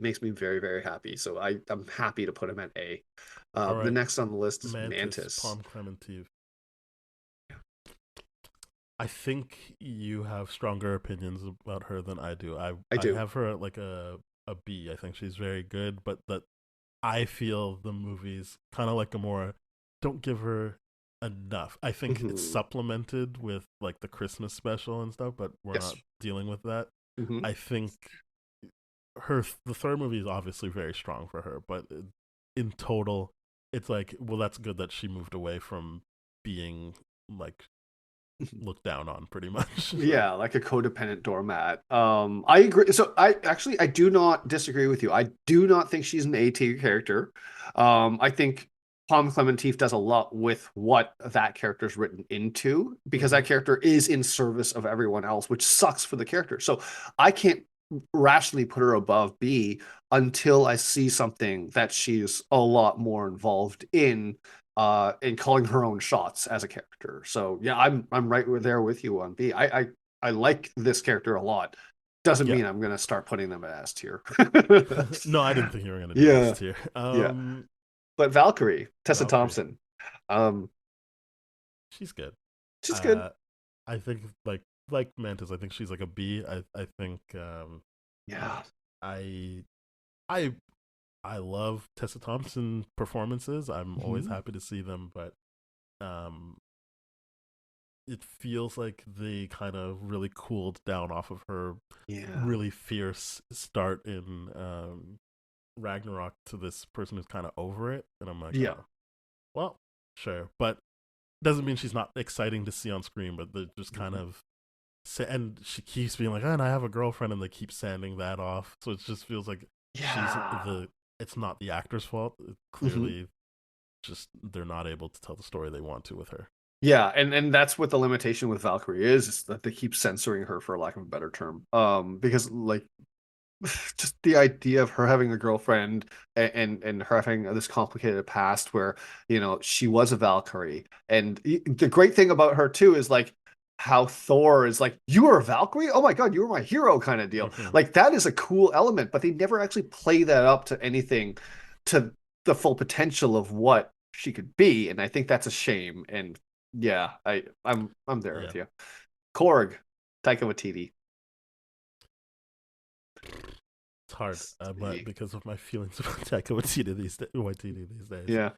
makes me very, very happy. So I'm happy to put him at A. All The right, next on the list is Mantis, Mantis. Palm Clementive. I think you have stronger opinions about her than I do. I I do. have her at like a B. I think she's very good, but that I feel the movies kind of like a more don't give her enough. I think it's Hmm. supplemented with like the Christmas special and stuff, but we're Yes. not dealing with that. Hmm. I think the third movie is obviously very strong for her, but in total, it's like, well, that's good that she moved away from being like looked down on pretty much. So Yeah, like a codependent doormat. I agree. So I do not disagree with you. I do not think she's an A tier character. I think Palm Clementif does a lot with what that character's written into because mm-hmm. that character is in service of everyone else, which sucks for the character. So I can't rationally put her above B until I see something that she's a lot more involved in calling her own shots as a character. So yeah, I'm right there with you on B. I like this character a lot. Doesn't Yeah. mean I'm gonna start putting them at S tier. No, I didn't think you were gonna do S Yeah, tier. yeah. But Valkyrie, Tessa Valkyrie, Thompson, um, she's good. she's good. Uh, I think like Mantis, I think she's like a B. I think Yeah. I I I love Tessa Thompson performances. I'm always Mhm. happy to see them, but um, it feels like they kind of really cooled down off of her Yeah. really fierce start in Ragnarok to this person who's kind of over it, and I'm like, Yeah. oh, well, sure, but doesn't mean she's not exciting to see on screen. But they're just kind Mhm. of, and she keeps being like, oh, and I have a girlfriend, and they keep sanding that off. So it just feels like she's Yeah. the. It's not the actor's fault. It's Mhm. clearly, just they're not able to tell the story they want to with her. Yeah, and that's what the limitation with Valkyrie is that they keep censoring her for lack of a better term. Because like just the idea of her having a girlfriend and her having this complicated past where she was a Valkyrie, and the great thing about her too is like how Thor is like, you were a Valkyrie, oh my God, you were my hero kind of deal. Mm-hmm. Like that is a cool element, but they never actually play that up to anything, to the full potential of what she could be, and I think that's a shame. And yeah, I'm there Yeah, with you. Korg, Taika Waititi. it's hard, but because of my feelings about Taika Waititi these days, Yeah.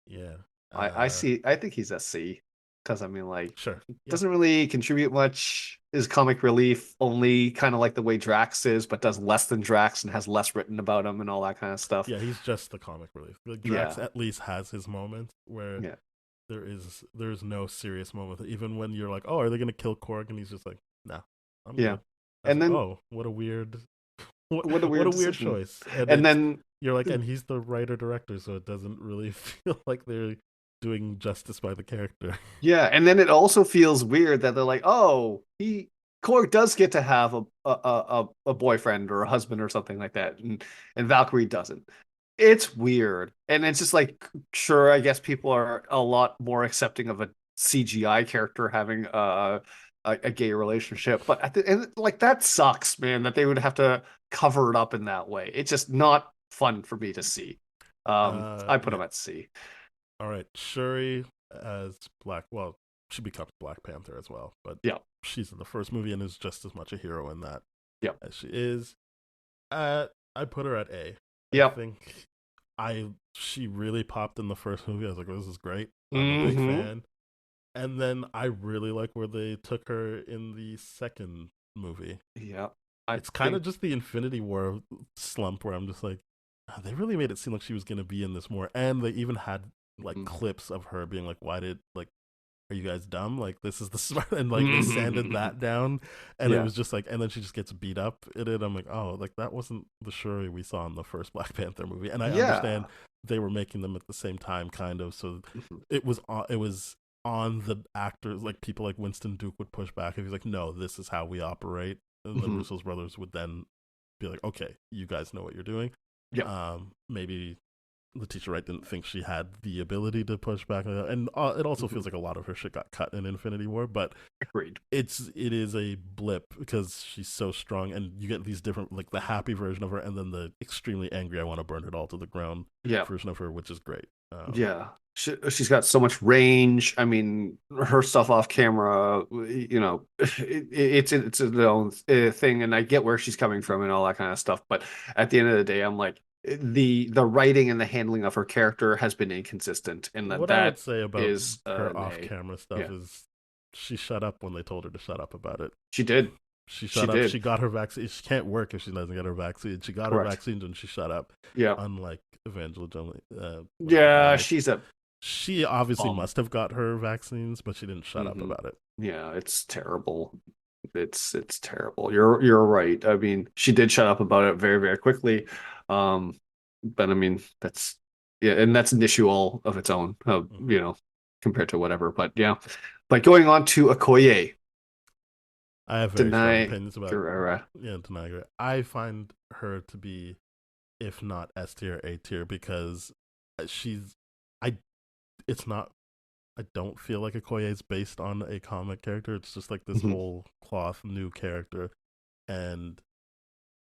yeah, I see. I think he's a C because I mean, like, sure, yeah, doesn't really contribute much. Is comic relief only kind of like the way Drax is, but does less than Drax and has less written about him and all that kind of stuff. yeah. He's just the comic relief. Like Drax Yeah, at least has his moments where yeah, there is no serious moment. Even when you're like, oh, are they gonna kill Korg? And he's just like, no, I'm yeah. good. I was And like, then oh, what a weird, what a what weird a weird decision. choice. And And it's then you're like, and he's the writer director, so it doesn't really feel like they're doing justice by the character. yeah, and then it also feels weird that they're like, oh, he Korg does get to have a boyfriend or a husband or something like that, and Valkyrie doesn't. It's weird. And it's just like, sure, I guess people are a lot more accepting of a CGI character having a gay relationship. But and like that sucks, man, that they would have to cover it up in that way. It's just not fun for me to see. I put Yeah. them at C. All right, Shuri as Black. Well, she becomes Black Panther as well, but Yeah, she's in the first movie and is just as much a hero in that yeah, as she is. I put her at A. I yeah. think she really popped in the first movie. I was like, oh, this is great. I'm a big Hmm. fan. And then I really like where they took her in the second movie. Yeah. I It's kind think of just the Infinity War slump where I'm just like, they really made it seem like she was going to be in this more. And they even had like clips of her being like, why did, like, are you guys dumb? Like, this is the smart. And like, they sanded that down. And it yeah, was just like, and then she just gets beat up in it. I'm like, oh, like, that wasn't the Shuri we saw in the first Black Panther movie. And I understand yeah. they were making them at the same time, kind of. So Mhm. it was on the actors, like people like Winston Duke would push back if he's like, no, this is how we operate. And the Mhm. Russo's brothers would then be like, okay, you guys know what you're doing. Yeah, Maybe Letitia Wright didn't think she had the ability to push back, and it also mhm. feels like a lot of her shit got cut in Infinity War. But Agreed. it is a blip because she's so strong, and you get these different, like the happy version of her, and then the extremely angry, I want to burn it all to the ground Yeah, version of her, which is great. yeah. She's got so much range. I mean, her stuff off camera, it's its own thing, and I get where she's coming from and all that kind of stuff. But at the end of the day, I'm like, the writing and the handling of her character has been inconsistent, and What I would that say about is her an A. off-camera stuff Yeah, is she shut up when they told her to shut up about it. she did. She She shut up. did. She got her vaccine. She can't work if she doesn't get her vaccine. She got her Correct. vaccines and she shut up. Yeah. Unlike Evangeline Jolie, whatever her Yeah, name is. she's a She obviously bum. must have got her vaccines, but she didn't shut up Hmm. about it. Yeah, it's terrible. It's terrible. You're right. I mean, she did shut up about it very, very quickly. Um, but I mean, that's yeah, and that's an issue all of its own, Hmm. compared to whatever. But yeah. But going on to Okoye, I have very strong Denai opinions about Guerrera. Denai. I find her to be, if not S tier, A tier, because she's. I. It's not. I don't feel like Okoye is based on a comic character. It's just like this Mhm. whole cloth new character, and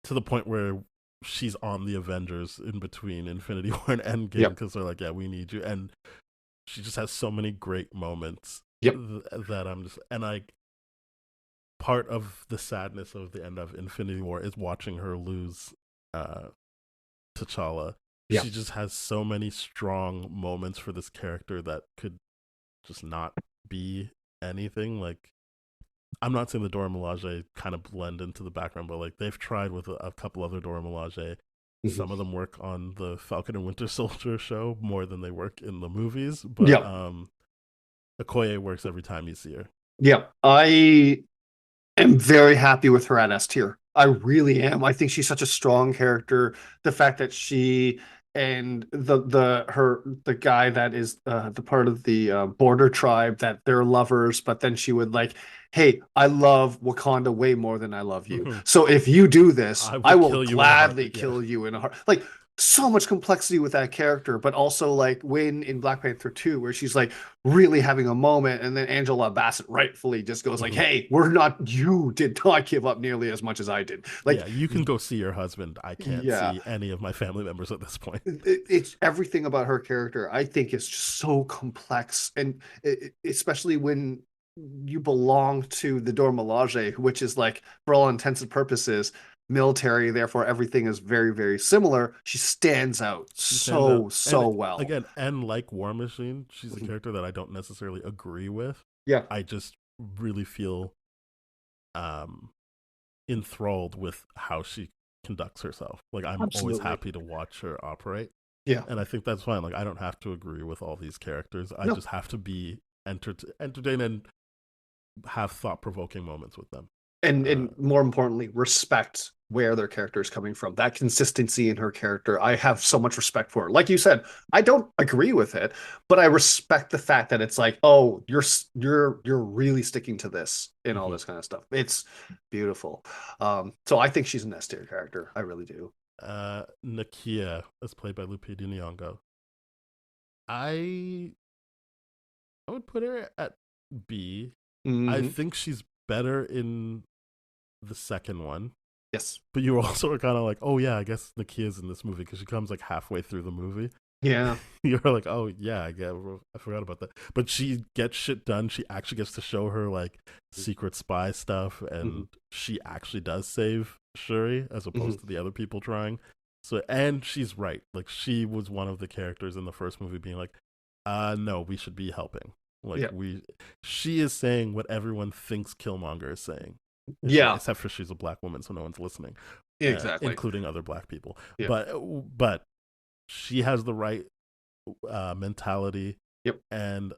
to the point where she's on the Avengers in between Infinity War and Endgame Yep. because they're like, yeah, we need you, and she just has so many great moments Yep. that I'm just, and I, part of the sadness of the end of Infinity War is watching her lose uh T'Challa. Yep. She just has so many strong moments for this character that could just not be anything. Like, I'm not saying the Dora Milaje kind of blend into the background, but like they've tried with a couple other Dora Milaje. Mhm. Some of them work on the Falcon and Winter Soldier show more than they work in the movies, but Yep. Okoye works every time you see her. Yep. I am very happy with her at S tier. I really am. I think she's such a strong character. The fact that she and the guy that is the part of the border tribe, that they're lovers, but then she would like, hey, I love Wakanda way more than I love you. So if you do this, I I will will kill you in a gladly heartbeat. Yeah. kill you in a heart. Like so much complexity with that character, but also like when in Black Panther 2, where she's like really having a moment, and then Angela Bassett rightfully just goes like, Hmm. "Hey, you did not give up nearly as much as I did." Like, Yeah, you can go see your husband. I can't yeah, see any of my family members at this point. it's everything about her character. I think is just so complex, and especially when you belong to the Dora Milaje, which is like, for all intents and purposes, military. Therefore, everything is very, very similar. She stands out She stands out, so and well. again, and like War Machine, she's a Mhm. character that I don't necessarily agree with. Yeah, I just really feel um enthralled with how she conducts herself. Like, I'm always absolutely. happy to watch her operate, Yeah. and I think that's fine. Like, I don't have to agree with all these characters. I No, just have to be entertained and have thought provoking moments with them. and Uh, more importantly, respect where their character is coming from. That consistency in her character, I have so much respect for. Like you said, I don't agree with it, but I respect the fact that it's like, oh, you're really sticking to this and all mhm. this kind of stuff. It's beautiful. So I think she's an S tier character. I really do. Nakia is played by Lupita Nyong'o. I I would put her at B. I Hmm. think she's better in the second one. Yes. But you also are kind of like, oh yeah, I guess Nakia's in this movie because she comes like halfway through the movie. Yeah. You're like, oh yeah, I forgot about that. But she gets shit done. She actually gets to show her like secret spy stuff, and she actually does save Shuri as opposed to the other people trying. So, and she's right. Like, she was one of the characters in the first movie being like, no, we should be helping. Like, she is saying what everyone thinks Killmonger is saying. Yeah. Except for she's a black woman, so no one's listening. Exactly. Including other black people. Yeah. But she has the right mentality. Yep. And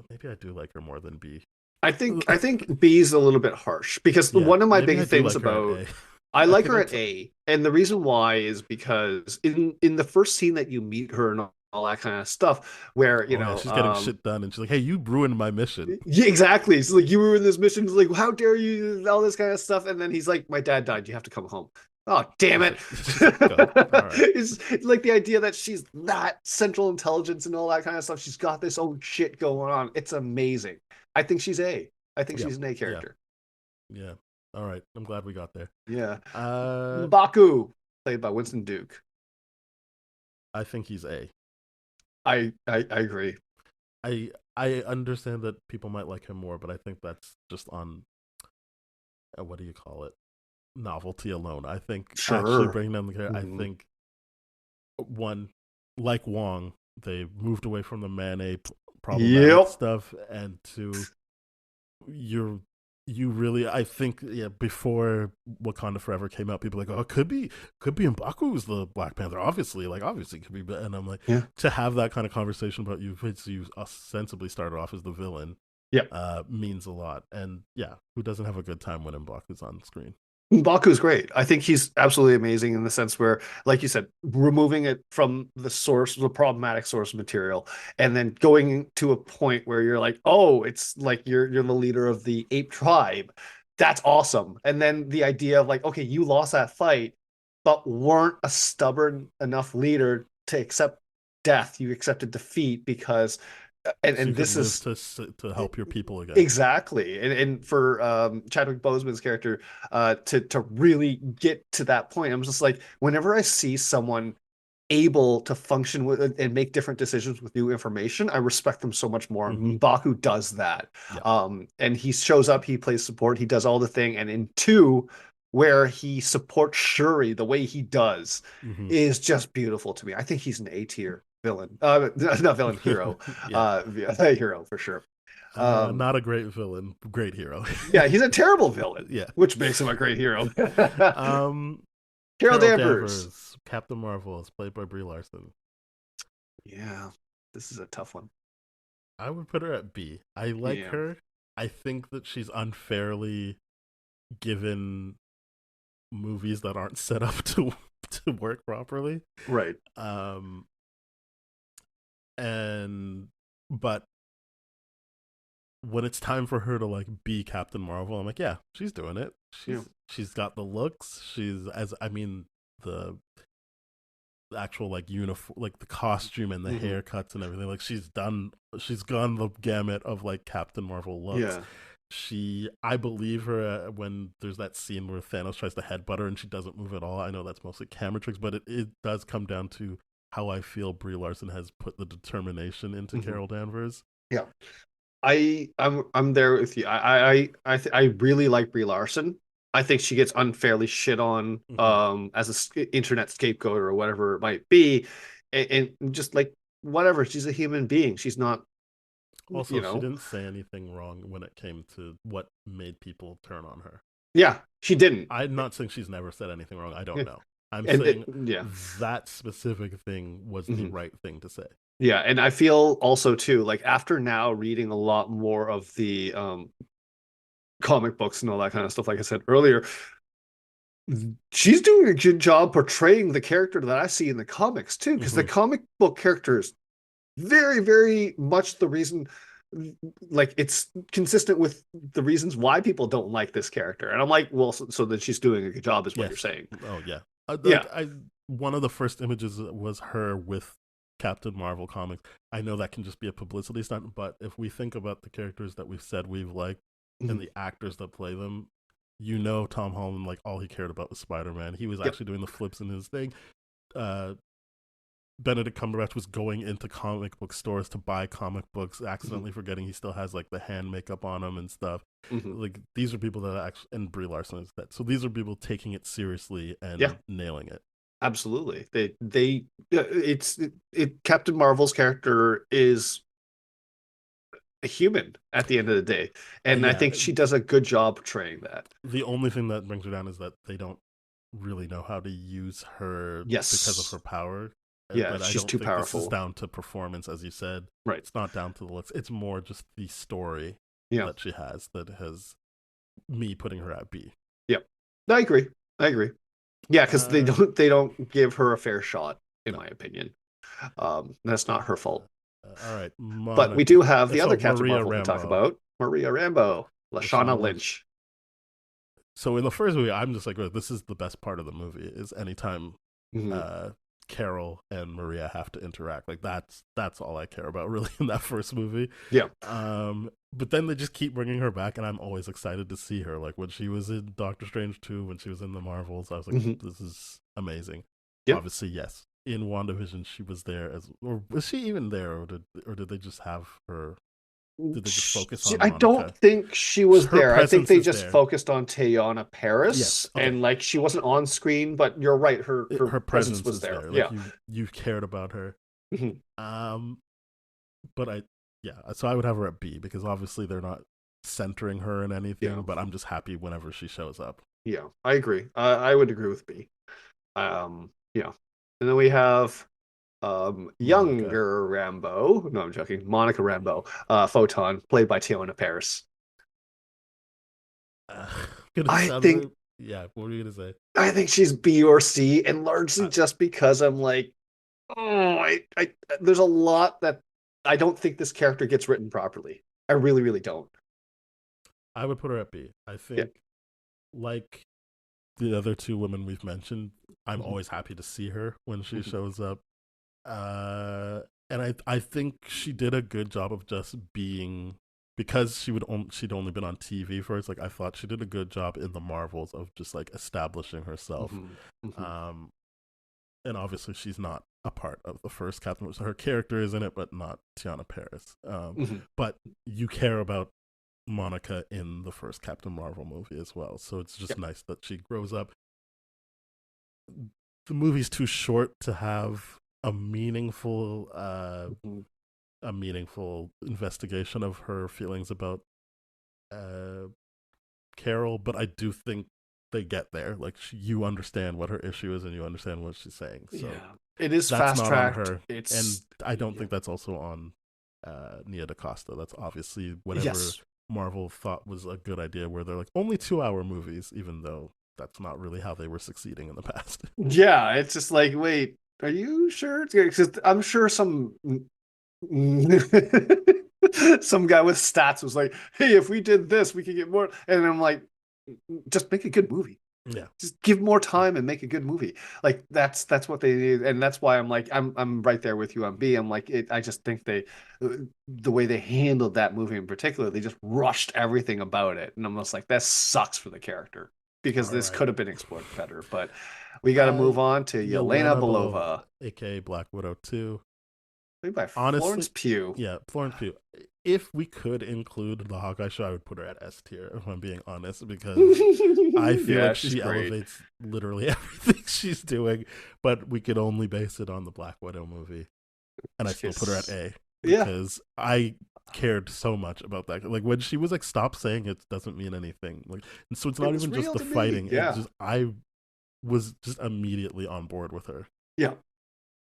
maybe I do like her more than B. I think B's a little bit harsh because one of my big things about I like her at A, and the reason why is because in the first scene that you meet her and all that kind of stuff, where she's getting shit done, and she's like, "Hey, you ruined my mission." Yeah, exactly. It's like, you ruined this mission. It's like, how dare you? All this kind of stuff, and then he's like, "My dad died. You have to come home." Oh, damn it! It's like the idea that she's that central intelligence and all that kind of stuff. She's got this own shit going on. It's amazing. I think she's A. I think she's an A character. Yeah. All right. I'm glad we got there. Yeah. M'Baku, played by Winston Duke. I think he's A. I agree. I understand that people might like him more, but I think that's just on what do you call it? Novelty alone. I think actually bringing down the character. I think one, like Wong, they moved away from the man-ape problematic stuff, and to you really, I think, before Wakanda Forever came out, people were like, oh, it could be M'Baku's the Black Panther, obviously it could be, and I'm like, to have that kind of conversation about you ostensibly started off as the villain, means a lot, and who doesn't have a good time when M'Baku's on screen? M'Baku's great. I think he's absolutely amazing in the sense where, like you said, removing it from the problematic source material, and then going to a point where you're like, oh, it's like you're the leader of the ape tribe. That's awesome. And then the idea of like, okay, you lost that fight, but weren't a stubborn enough leader to accept death. You accepted defeat because and this is to help your people again. Exactly. And for Chadwick Boseman's character to really get to that point, I'm just like, whenever I see someone able to function with and make different decisions with new information, I respect them so much more. M'Baku does that. And he shows up, he plays support, he does all the thing, and in 2, where he supports Shuri the way he does is just beautiful to me. I think he's an A tier villain, not villain, hero. Hero for sure. Not a great villain, great hero. He's a terrible villain, which makes him a great hero. Carol Danvers, Captain Marvel, is played by Brie Larson. This is a tough one. I would put her at B. I like her. I think that she's unfairly given movies that aren't set up to work properly, right? But when it's time for her to like be Captain Marvel, I'm like, she's doing it. She's got the looks. The actual like uniform, like the costume and the haircuts and everything. Like she's gone the gamut of like Captain Marvel looks. I believe her when there's that scene where Thanos tries to headbutt her and she doesn't move at all. I know that's mostly camera tricks, but it does come down to how I feel Brie Larson has put the determination into Carol Danvers. I'm there with you. I really like Brie Larson. I think she gets unfairly shit on as an internet scapegoat or whatever it might be, and just like whatever. She's a human being. She's not. Also, she didn't say anything wrong when it came to what made people turn on her. Yeah, she didn't. I'm not saying she's never said anything wrong. I don't know. I'm saying that specific thing was the right thing to say. Yeah, and I feel also too, like after now reading a lot more of the comic books and all that kind of stuff, like I said earlier, she's doing a good job portraying the character that I see in the comics too, because the comic book character is very, very much the reason, like it's consistent with the reasons why people don't like this character. And I'm like, well, so then she's doing a good job is what you're saying. Oh yeah. One of the first images was her with Captain Marvel comics. I know that can just be a publicity stunt, but if we think about the characters that we've said we've liked, and the actors that play them, Tom Holland, like all he cared about was Spider-Man. He was Yep. actually doing the flips in his thing. Uh, Benedict Cumberbatch was going into comic book stores to buy comic books, accidentally forgetting he still has like the hand makeup on him and stuff. Mm-hmm. Like these are people that actually, and Brie Larson is that. So these are people taking it seriously and Yeah. nailing it. Absolutely. Captain Marvel's character is a human at the end of the day, and I Yeah, think she does a good job portraying that. the only thing that brings her down is that they don't really know how to use her because of Yes. her power. Yeah, But I she's don't too think this is powerful. down to performance, as you said. Right. It's not down to the looks. It's more just the story Yeah. that she has that has me putting her at B. Yep. I agree. Yeah, because they don't give her a fair shot, in my opinion. That's not her fault. All right, But we do have the so other Captain Maria Marvel to talk Rambeau. about, Maria Rambeau, Lashana Lynch. So in the first movie, I'm just like, oh, this is the best part of the movie. Is anytime Mhm. Carol and Maria have to interact. Like that's all I care about really in that first movie. Yeah. But then they just keep bringing her back, and I'm always excited to see her. Like when she was in Doctor Strange 2, when she was in the Marvels, I was like, this is amazing. Yeah. Obviously, yes. In WandaVision, she was there or was she even there, or did they just have her? Did they just focus on I Monica? don't think she was Her there. I think presence they is just there. focused on Teyana Paris, Yes, okay. and like she wasn't on screen, but you're right, her presence was is there. Like Yeah. you cared about her. Mhm. But so I would have her at B because obviously they're not centering her in anything. Yeah. But I'm just happy whenever she shows up. Yeah, I agree. I would agree with B. Yeah. And then we have younger Rambo. No, I'm joking. Monica Rambeau, Photon, played by Teyana Paris. I think Yeah, what were you gonna say? I think she's B or C, and largely just because I'm like, oh, I there's a lot that I don't think this character gets written properly. I really, really don't. I would put her at B. I think, like the other two women we've mentioned, I'm always happy to see her when she shows up. And I think she did a good job of just being, because she'd only been on TV first. Like I thought she did a good job in the Marvels of just like establishing herself. And obviously she's not a part of the first Captain. So her character is in it, but not Teyana Paris. But you care about Monica in the first Captain Marvel movie as well. So it's just nice that she grows up. The movie's too short to have a meaningful investigation of her feelings about Carol, but I do think they get there. Like you understand what her issue is and you understand what she's saying. So it is that's fast not tracked. on her. And I don't think that's also on Nia DaCosta. That's obviously whatever Marvel thought was a good idea, where they're like only 2-hour movies, even though that's not really how they were succeeding in the past. Yeah, it's just like, wait, are you sure? Because I'm sure some some guy with stats was like, hey, if we did this, we could get more. And I'm like, just make a good movie. Yeah, just give more time and make a good movie. Like that's what they need, and that's why I'm like, I'm right there with you on B. I'm like, I just think the way they handled that movie in particular, they just rushed everything about it, and I'm just like, that sucks for the character because this could have been explored better. But we got to move on to Yelena Belova, aka Black Widow 2. played by Honestly, Florence Pugh. Yeah, Florence Pugh. If we could include the Hawkeye show, I would put her at S tier, if I'm being honest, because I feel like she elevates literally everything she's doing, but we could only base it on the Black Widow movie. And I still put her at A. Because I cared so much about that. Like when she was like, stop saying it doesn't mean anything. Like, and so it's not even just the fighting. Yeah. It's just, I was just immediately on board with her. Yeah.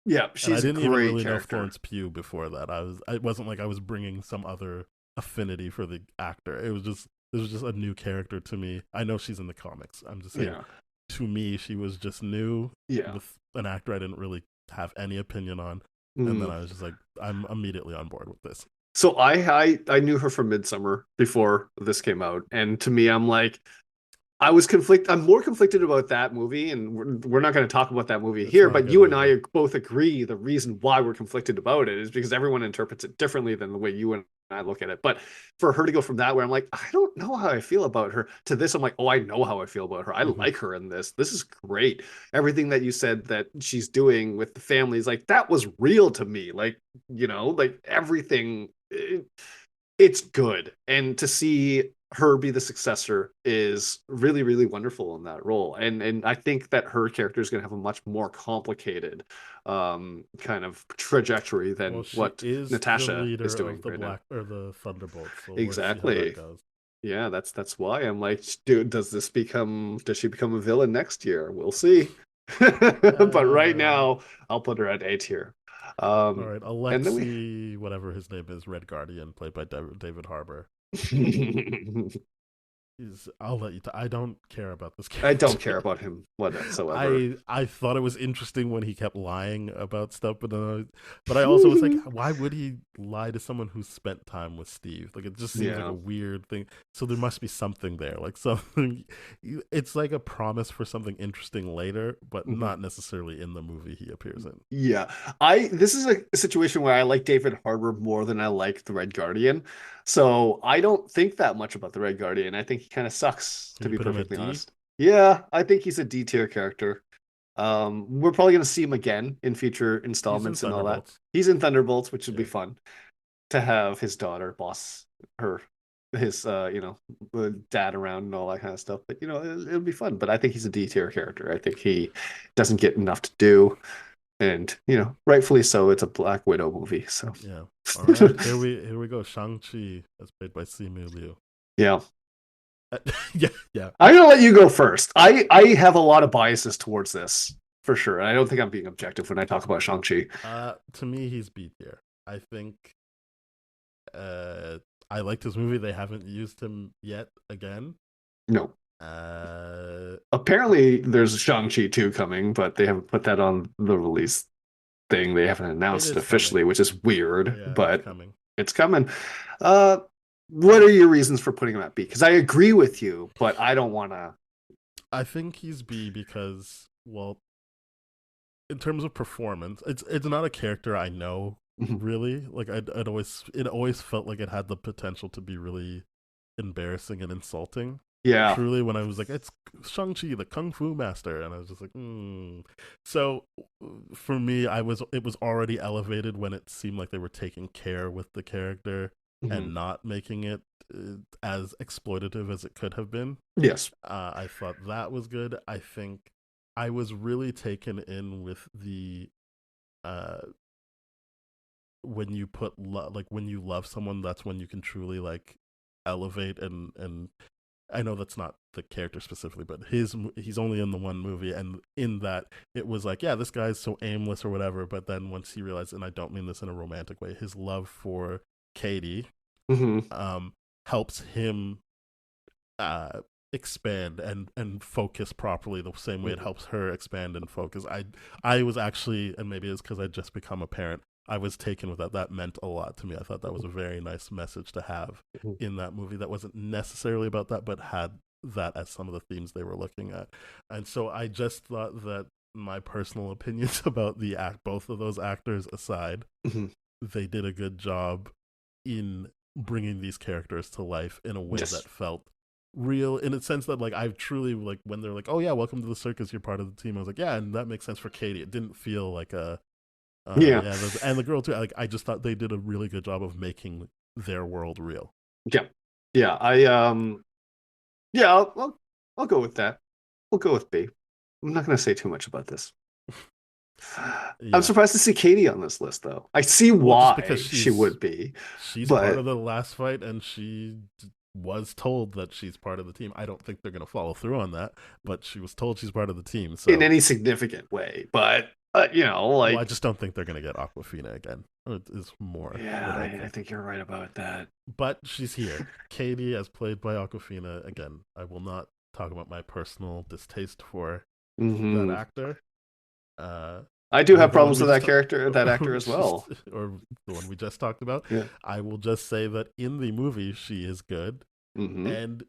Yeah, she's I didn't even really character. know Florence Pugh before that. It wasn't like I was bringing some other affinity for the actor. This was just a new character to me. I know she's in the comics. I'm just saying, to me, she was just new. With an actor I didn't really have any opinion on, and then I was just like, I'm immediately on board with this. So I knew her from Midsummer before this came out, and to me, I'm like, I was conflicted. I'm more conflicted about that movie, and we're not going to talk about that movie here. But you and I both agree the reason why we're conflicted about it is because everyone interprets it differently than the way you and I look at it. But for her to go from that where I'm like, I don't know how I feel about her to this, I'm like, oh, I know how I feel about her. I Mhm. like her in this. This is great. Everything that you said that she's doing with the family is like that was real to me. Like, like everything it's good. And to see her be the successor is really, really wonderful in that role. And I think that her character is going to have a much more complicated kind of trajectory Well, than she what is the Natasha is leader doing of the right now. Black or the Thunderbolts, so we'll see how that Exactly. goes. Yeah, that's why I'm like, dude, does she become a villain next year? We'll see. But right Uh, now, I'll put her at A tier. all right, And then we Alexei, whatever his name is, Red Guardian, played by David Harbour. I'll let you. I don't care about this I don't character. care about him whatsoever. I thought it was interesting when he kept lying about stuff, but I also was like, why would he lie to someone who spent time with Steve? Like, it just seems like a Yeah. weird thing. So there must be something there, like something. It's like a promise for something interesting later, but Mhm. not necessarily in the movie he appears in. Yeah. I This is a situation where I like David Harbour more than I like the Red Guardian. So I don't think that much about the Red Guardian. I think he kind of sucks, Can to you be put him at perfectly D? honest. Yeah, I think he's a D tier character. We're probably gonna see him again in future He's in installments and all that. Thunderbolts. He's in Thunderbolts, which would be Yeah, fun to have his daughter boss her his dad around and all that kind of stuff. But it'll be fun. But I think he's a D tier character. I think he doesn't get enough to do. And rightfully so. It's a Black Widow movie, so yeah. All right, here we go. Shang-Chi, as played by Simu Liu. yeah. Yeah, yeah. I'm gonna let you go first. I have a lot of biases towards this for sure. And I don't think I'm being objective when I talk about Shang-Chi. To me, he's B tier. I think uh, I liked his movie. They haven't used him yet again. No. Uh, Apparently there's Shang-Chi 2 coming, but they haven't put that on the release thing. They haven't it announced it is coming. officially, which is weird, Yeah, it's but coming. it's coming. Uh, what are your reasons for putting him at B? Because I agree with you, but I don't want to. I think he's B because, well, in terms of performance, it's not a character I know really. Like it always felt like it had the potential to be really embarrassing and insulting. Yeah. Truly, when I was like, it's Shang-Chi, the Kung Fu Master, and I was just like, So for me, it was already elevated when it seemed like they were taking care with the character Mhm. and not making it as exploitative as it could have been. Yes. I thought that was good. I think I was really taken in with the uh when you like when you love someone, that's when you can truly like elevate and I know that's not the character specifically, but he's only in the one movie, and in that it was like, yeah, this guy's so aimless or whatever. But then once he realized, and I don't mean this in a romantic way, his love for Katie Hmm. um, helps him expand and focus properly the same way it helps her expand and focus. I was actually, and maybe it's because I just become a parent, I was taken with that. That meant a lot to me. I thought that was a very nice message to have in that movie that wasn't necessarily about that, but had that as some of the themes they were looking at. And so I just thought that my personal opinions about both of those actors aside, Hmm. they did a good job in bringing these characters to life in a way Yes. that felt real, in a sense that like I've truly, like, when they're like, oh yeah, welcome to the circus, you're part of the team, I was like, yeah, and that makes sense for Katie. It didn't feel like a Yeah. yeah, and the girl too. Like, I just thought they did a really good job of making their world real. Yeah. Yeah. Yeah. I'll go with that. We'll go with B. I'm not going to say too much about this. I'm Yeah, surprised to see Katie on this list, though. I see well, just because why she would be, she's part of but the last fight, and was told that she's part of the team. I don't think they're going to follow through on that, but she was told she's part of the team. in So, any significant way. But well, I like, just don't think they're going to get Aquafina again. It is more yeah, what I I think. think you're right about that. But she's here. Katie, as played by Aquafina. Again, I will not talk about my personal distaste for that Hmm. actor. Uh, I do have the one problems we with just that character, that actor as well. or the one we just talked about. Yeah. I will just say that in the movie she is good, Hmm. and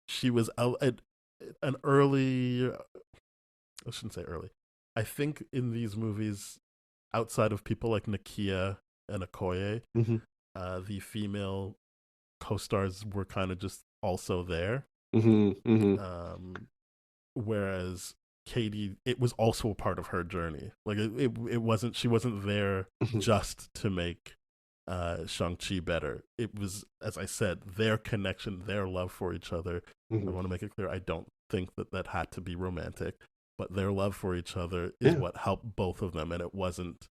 she was an early. I shouldn't say early. I think in these movies, outside of people like Nakia and Okoye, Hmm. the female co-stars were kind of just also there. Mm-hmm. Um, whereas Katie, it was also a part of her journey. Like it wasn't, she wasn't there Mm-hmm. just to make Shang-Chi better. It was, as I said, their connection, their love for each other. I Mm-hmm. want to make it clear, I don't think that had to be romantic, but their love for each other is Yeah. what helped both of them. And it wasn't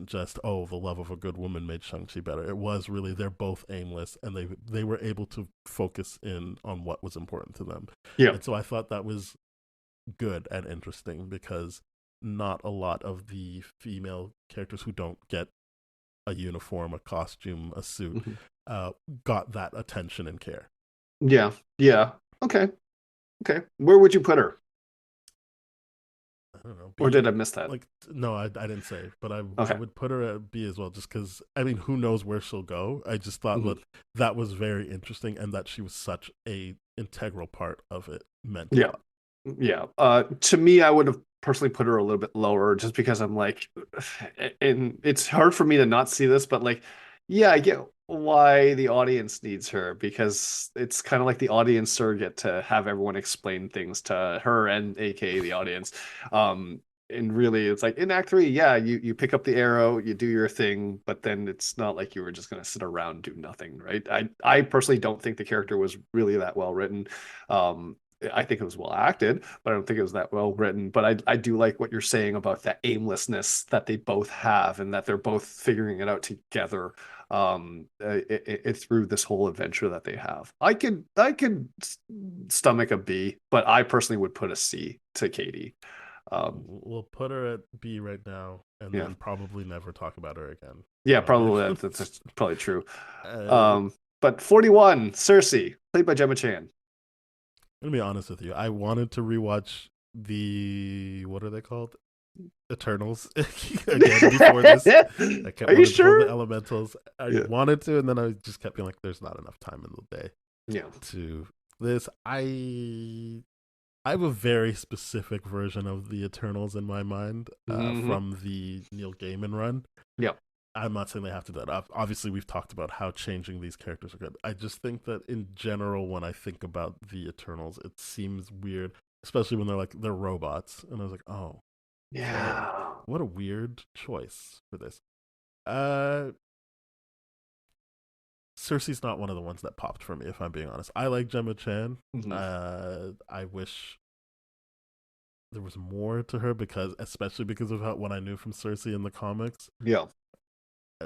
just, oh, the love of a good woman made Shang-Chi better. It was really, they're both aimless, and they were able to focus in on what was important to them. Yeah. And so I thought that was good and interesting, because not a lot of the female characters who don't get a uniform, a costume, a suit, Mm-hmm. uh, got that attention and care. Yeah. Yeah. Okay. Okay. Where would you put her? I don't know, Or B. did I miss that? Like, no, I didn't say, but I Okay. would put her at B as well, just because, I mean, who knows where she'll go. I just thought Mm-hmm. that that was very interesting, and that she was such a integral part of it meant a Yeah. lot. Yeah. To me, I would have personally put her a little bit lower just because I'm like, and it's hard for me to not see this, but like, yeah, I get why the audience needs her because it's kind of like the audience surrogate to have everyone explain things to her and AKA the audience. Um, and really, it's like in Act Three, yeah, you pick up the arrow, you do your thing, but then it's not like you were just gonna sit around and do nothing, right? I personally don't think the character was really that well written. Um, I think it was well acted, but I don't think it was that well written. But I do like what you're saying about that aimlessness that they both have, and that they're both figuring it out together through this whole adventure that they have. I could stomach a B, but I personally would put a C to Katie. We'll put her at B right now, and Yeah, then probably never talk about her again. yeah, Uh, probably that's probably true. uh, But 41, Cersei, played by Gemma Chan. I'm gonna be honest with you. I wanted to rewatch the, what are they called? Eternals again before this. I kept Are you wanting to pull the sure? Elementals. I Yeah, wanted to, and then I just kept being like, "There's not enough time in the day yeah. to this." I have a very specific version of the Eternals in my mind, Hmm. from the Neil Gaiman run. Yeah. I'm not saying they have to do that. Obviously, we've talked about how changing these characters are good. I just think that in general, when I think about the Eternals, it seems weird, especially when they're robots, and I was like, "Oh, okay, Yeah. what a weird choice for this." Uh, Cersei's not one of the ones that popped for me, if I'm being honest. I like Gemma Chan. Hmm. I wish there was more to her, because, especially because of what I knew from Cersei in the comics. Yeah.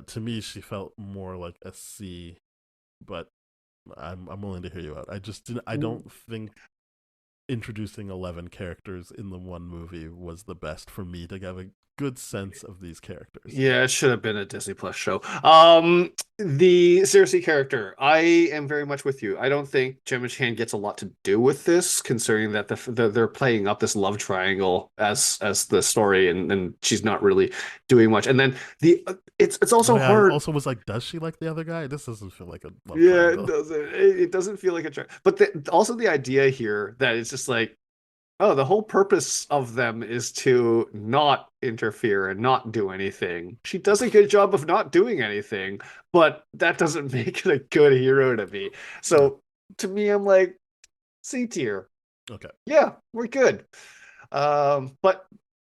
To me, she felt more like a C, but I'm willing to hear you out. I just didn't. I don't think introducing 11 characters in the one movie was the best for me to have a good sense of these characters. Yeah, it should have been a Disney Plus show. The Cersei character, I am very much with you. I don't think Gemma Chan gets a lot to do with this, considering that they're playing up this love triangle as the story, and she's not really doing much. And then it's Oh also yeah, I hard. also was like, does she like the other guy? This doesn't feel like a love Yeah, it triangle. doesn't. It doesn't feel like a try. But also the idea here that it's just like, oh, the whole purpose of them is to not interfere and not do anything. She does a good job of not doing anything, but that doesn't make it a good hero to me. No. So to me, I'm like, C tier. Okay. Yeah, we're good. But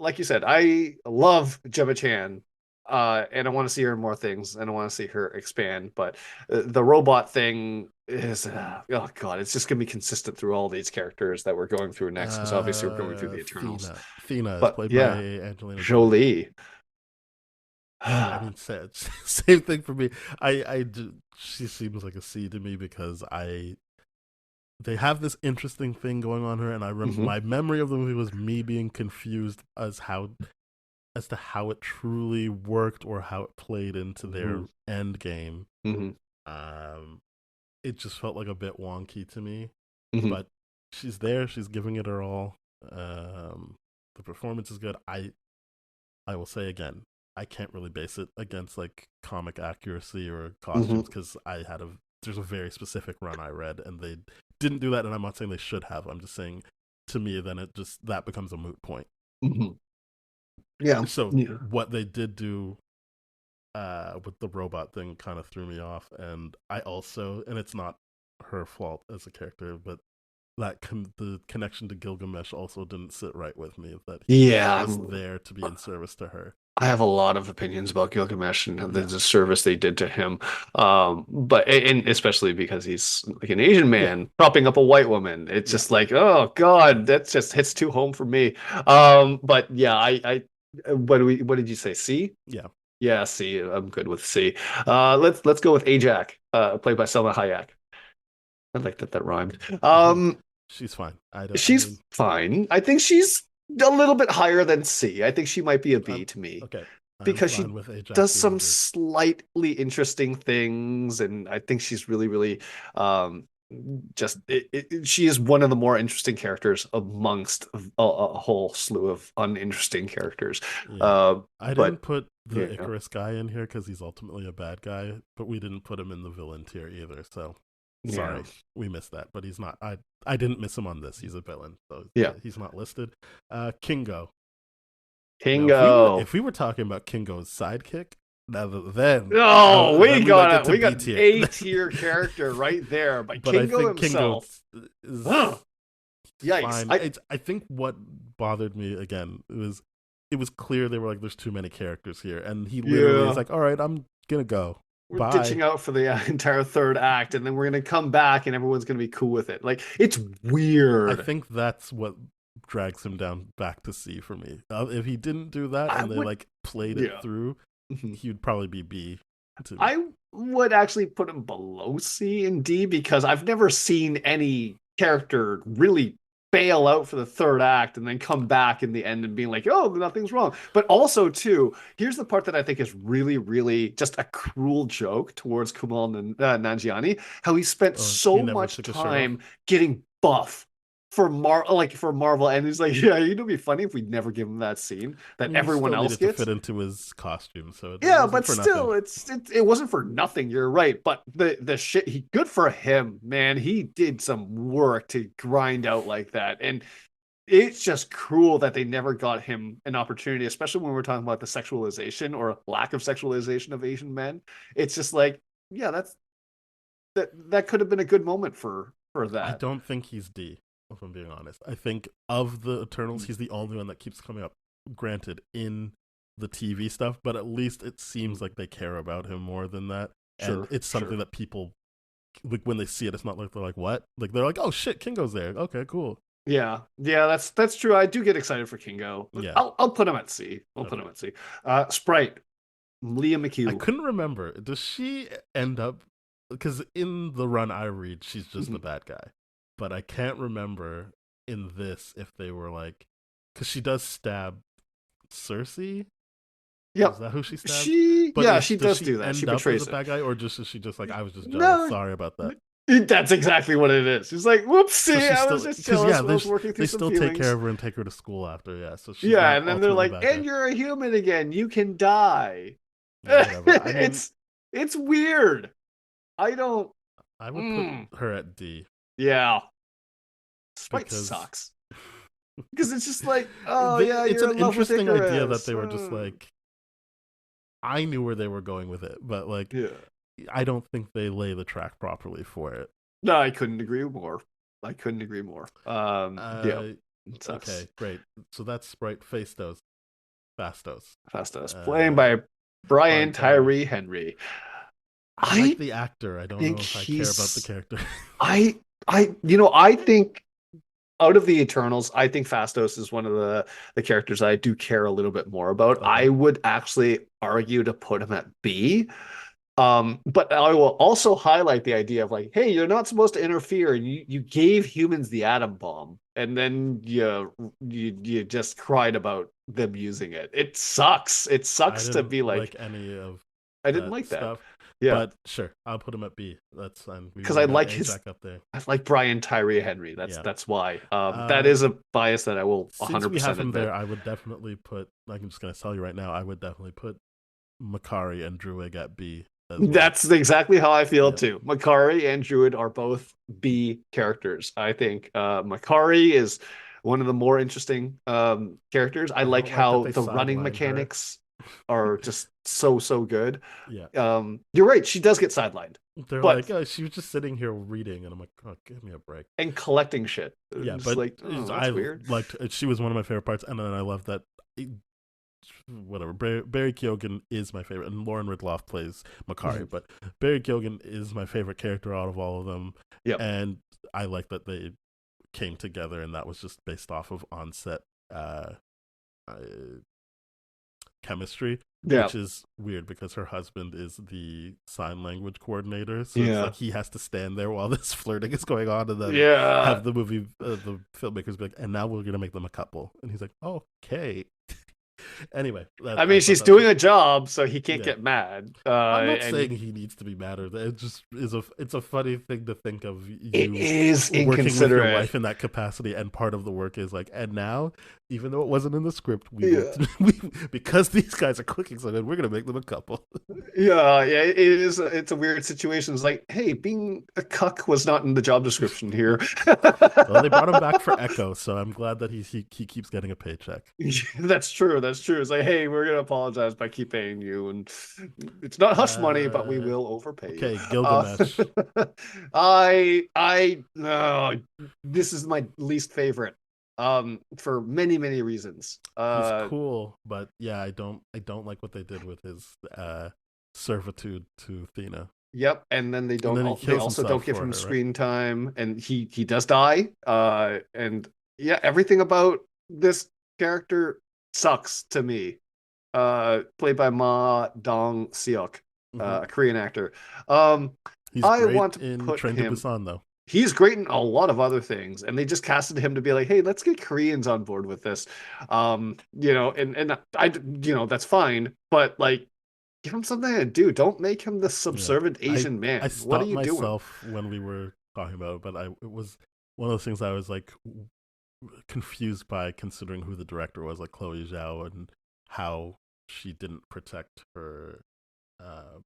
like you said, I love Gemma Chan, and I want to see her in more things, and I want to see her expand. But the robot thing is, oh god, it's just gonna be consistent through all these characters that we're going through next, because obviously we're going through the Eternals. Thena. Thena is But played by yeah, Angelina Jolie. Jolie. I mean, same thing for me. She seems like a C to me, because they have this interesting thing going on here, and Hmm. my memory of the movie was me being confused as to how it truly worked, or how it played into Hmm. their end game. Hmm. Um, it just felt like a bit wonky to me, Hmm. but she's there. She's giving it her all. The performance is good. I will say again, I can't really base it against like comic accuracy or Hmm. costumes, because there's a very specific run I read, and they didn't do that, and I'm not saying they should have. I'm just saying, to me, then that becomes a moot point. Hmm. Yeah. So Yeah. what they did do, with the robot thing kind of threw me off, and I also, and it's not her fault as a character, but the connection to Gilgamesh also didn't sit right with me. That he was Yeah, just there to be in service to her. I have a lot of opinions about Gilgamesh and the Yeah, disservice they did to him. But and especially because he's like an Asian yeah, man propping up a white woman. It's yeah. just like, oh God, that just hits too home for me. But yeah, what did you say? C? Yeah. Yeah, C. I'm good with C. Let's go with Ajak, played by Selma Hayek. I like that rhymed. She's fine. I don't. I She's mean, fine. I think she's a little bit higher than C. I think she might be a B I'm to me okay. I'm because fine she with Ajax does being a some B. slightly interesting things, and I think she's really, really just she is one of the more interesting characters amongst a whole slew of uninteresting characters. Yeah. Uh, I but didn't put the yeah, Icarus guy in here because he's ultimately a bad guy, but we didn't put him in the villain tier either. So yeah, sorry, we missed that. But he's not. I didn't miss him on this. He's a villain, so yeah. he's not listed. Kingo. Now, Kingo. if we were talking about Kingo's sidekick, now then Oh, we then we might get got it. to We B got tier. A tier character right there. But But I Kingo think Kingo himself, is yikes! fine. I think what bothered me again it was clear they were like, there's too many characters here, and he literally Yeah, is like, all right, I'm gonna go. we're Bye. ditching out for the entire third act, and then we're gonna come back, and everyone's gonna be cool with it. Like it's I weird. think that's what drags him down back to C for me. If he didn't do that I and they would, like played it yeah. through, Mhm. he would probably be B to me. I would actually put him below C and D because I've never seen any character really bail out for the third act and then come back in the end and being like, oh, nothing's wrong. But also, too, here's the part that I think is really, really just a cruel joke towards Kumail Nanjiani, how he spent He so never much took his shirt off. time getting buff for Marvel, and he's like, yeah, it'd be funny if we never give him that scene I that mean, he everyone still else needed to gets. fit into his costume, so it Yeah, wasn't but for nothing. still, it wasn't for nothing. You're right, but the shit, he good for him, man. He did some work to grind out like that, and it's just cruel that they never got him an opportunity, especially when we're talking about the sexualization or lack of sexualization of Asian men. It's just like, yeah, that could have been a good moment for I that. don't think he's D, if I'm being honest. I think of the Eternals, he's the only one that keeps coming up. Granted, in the TV stuff, but at least it seems like they care about him more than that. And Sure, it's something sure. that people, like, when they see it, it's not like they're like, what? Like, they're like, oh shit, Kingo's there. Okay, cool. Yeah, yeah, that's true. I do get excited for Kingo. Yeah. I'll put him at C. I'll put Okay. him at C. Sprite, Leah I McHugh. couldn't remember. Does she end up, because in the run I read, she's just the Mhm. bad guy. But I can't remember in this if they were like, because she does stab Cersei. Is Yep. that who she stabs? She, But yeah, she does does she do that. She end up as a betrays it. bad guy, or just is she just like, I was just jealous? No, Sorry about that. that's exactly what it is. She's like, So whoopsie, she's I was still, just because jealous. yeah, I was working through they some still take care feelings. of her and take her to school after. Yeah, so she's Yeah, not and then they're ultimately a like, bad and guy. you're a human again. You can die. Yeah, whatever. I mean, it's it's weird. I don't. I would put Mm, her at D yeah, Sprite because sucks because it's just like, oh yeah, it's you're an in love with interesting idea that Icarus. they were just like, I knew where they were going with it, but like, Yeah. I don't think they lay the track properly for it. No, I couldn't agree more. I couldn't agree more. Yeah, Uh, it sucks. okay, great. So that's Sprite Fastos. Fastos. Fastos, playing Uh, by Brian Brian Tyree. Tyree Henry. I like I the actor. I don't think know if I care about the he's character. I think out of the Eternals, I think Fastos is one of the characters I do care a little bit more about. I Okay. would actually argue to put him at B. But I will also highlight the idea of like, hey, you're not supposed to interfere, and you gave humans the atom bomb, and then you just cried about them using it. It sucks. It I sucks to didn't be like, like any of I didn't that like that. stuff, Yeah, but sure, I'll put him at B. That's fine. We because already got Ajax up there. I like Brian Tyree Henry. Yeah. That's why. That Uh, is a bias that I will since we have 100% him there, admit. I would definitely put. Like, I'm just gonna tell you right now, I would definitely put Makari and Druig at B as well. That's exactly how I feel Yep. too. Makari and Druid are both B characters. I think Makari is one of the more interesting characters. I I like don't like that how they the running sidelined her. mechanics. are just so good. Yeah. You're right, she does get sidelined, They're but like, oh, she was just sitting here reading, and I'm like, oh, give me a break. and collecting shit. Yeah, Just but like, oh, that's I weird. liked. She was one of my favorite parts, and then I love that. Whatever. Barry Keoghan is my favorite, and Lauren Ridloff plays Makari. But Barry Keoghan is my favorite character out of all of them, Yep. and I like that they came together, and that was just based off of on-set uh, uh, chemistry, Yeah. which is weird because her husband is the sign language coordinator, so it's Yeah. like he has to stand there while this flirting is going on, and then Yeah. have the the filmmakers be like, and now we're gonna make them a couple, and he's like, okay. Anyway, I I mean, thought she's that was doing a job, so he can't yeah. get mad. I'm not And saying he needs to be mad, or it just is it's a funny thing to think of, it you is working with your inconsiderate. wife in that capacity, and part of the work is like, and now, even though it wasn't in the script, we will Yeah. because these guys are clicking so good, we're gonna make them a couple. Yeah, it is. It's a weird situation. It's like, hey, being a cuck was not in the job description here. Well, they brought him back for Echo, so I'm glad that he keeps getting a paycheck. That's true. That's true. It's like, hey, we're gonna apologize by keep paying you, and it's not hush money, but we Uh, will overpay you. okay, Gilgamesh. No, this is my least favorite, for many reasons. He's cool, but yeah, I don't like what they did with his servitude to Athena. Yep, and then And then he they kills also himself don't give for him her, right? screen time, and he does die. And yeah, everything about this character sucks to me. Played by Ma Dong Seok, Hmm. a Korean actor. Um, He's I great want to in put Train to him. Busan, though. He's great in a lot of other things, and they just casted him to be like, hey, let's get Koreans on board with this. And that's fine, but like, give him something to do. Don't make him the Yeah, subservient Asian I man. What are stopped you doing? myself when we were talking about it, but it was one of those things I was like confused by, considering who the director was, like Chloe Zhao, and how she didn't protect her uh,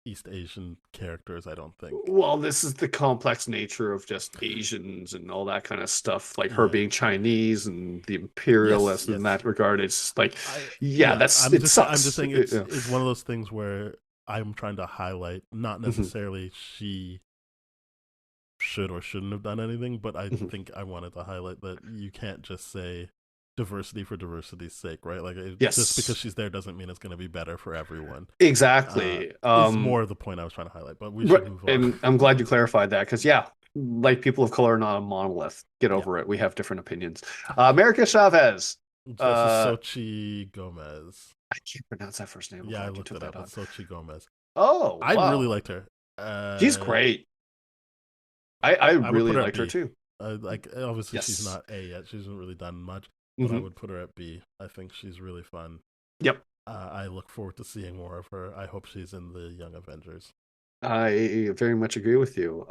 East Asian characters. I don't think. Well, this is the complex nature of just Asians and all that kind of stuff, like her Yeah. being Chinese and the Yes. imperialist in Yes. that regard. It's like, yeah, Yeah. that's it I'm just sucks. saying it's one of those things where I'm trying to highlight, not necessarily she should or shouldn't have done anything, but I think I wanted to highlight that you can't just say diversity for diversity's sake, right? Like, just because Yes, she's there doesn't mean it's going to be better for everyone. exactly. Is more the point I was trying to highlight, but we should move on. And I'm glad you clarified that because, yeah, like people of color are not a monolith. Get Yeah. over it. We have different opinions. America Chavez. This is Uh, Sochi Gomez. I can't pronounce that first name. I'm Yeah, I glad you looked took it that up. It's on. Sochi Gomez. Oh, I really wow. liked her. She's great. I I would put really her at liked her B. too. Like, obviously she's Yes. not A yet. She hasn't really done much, but I Hmm. would put her at B. I think she's really fun. Yep. I look forward to seeing more of her. I hope she's in the Young Avengers. I very much agree with you.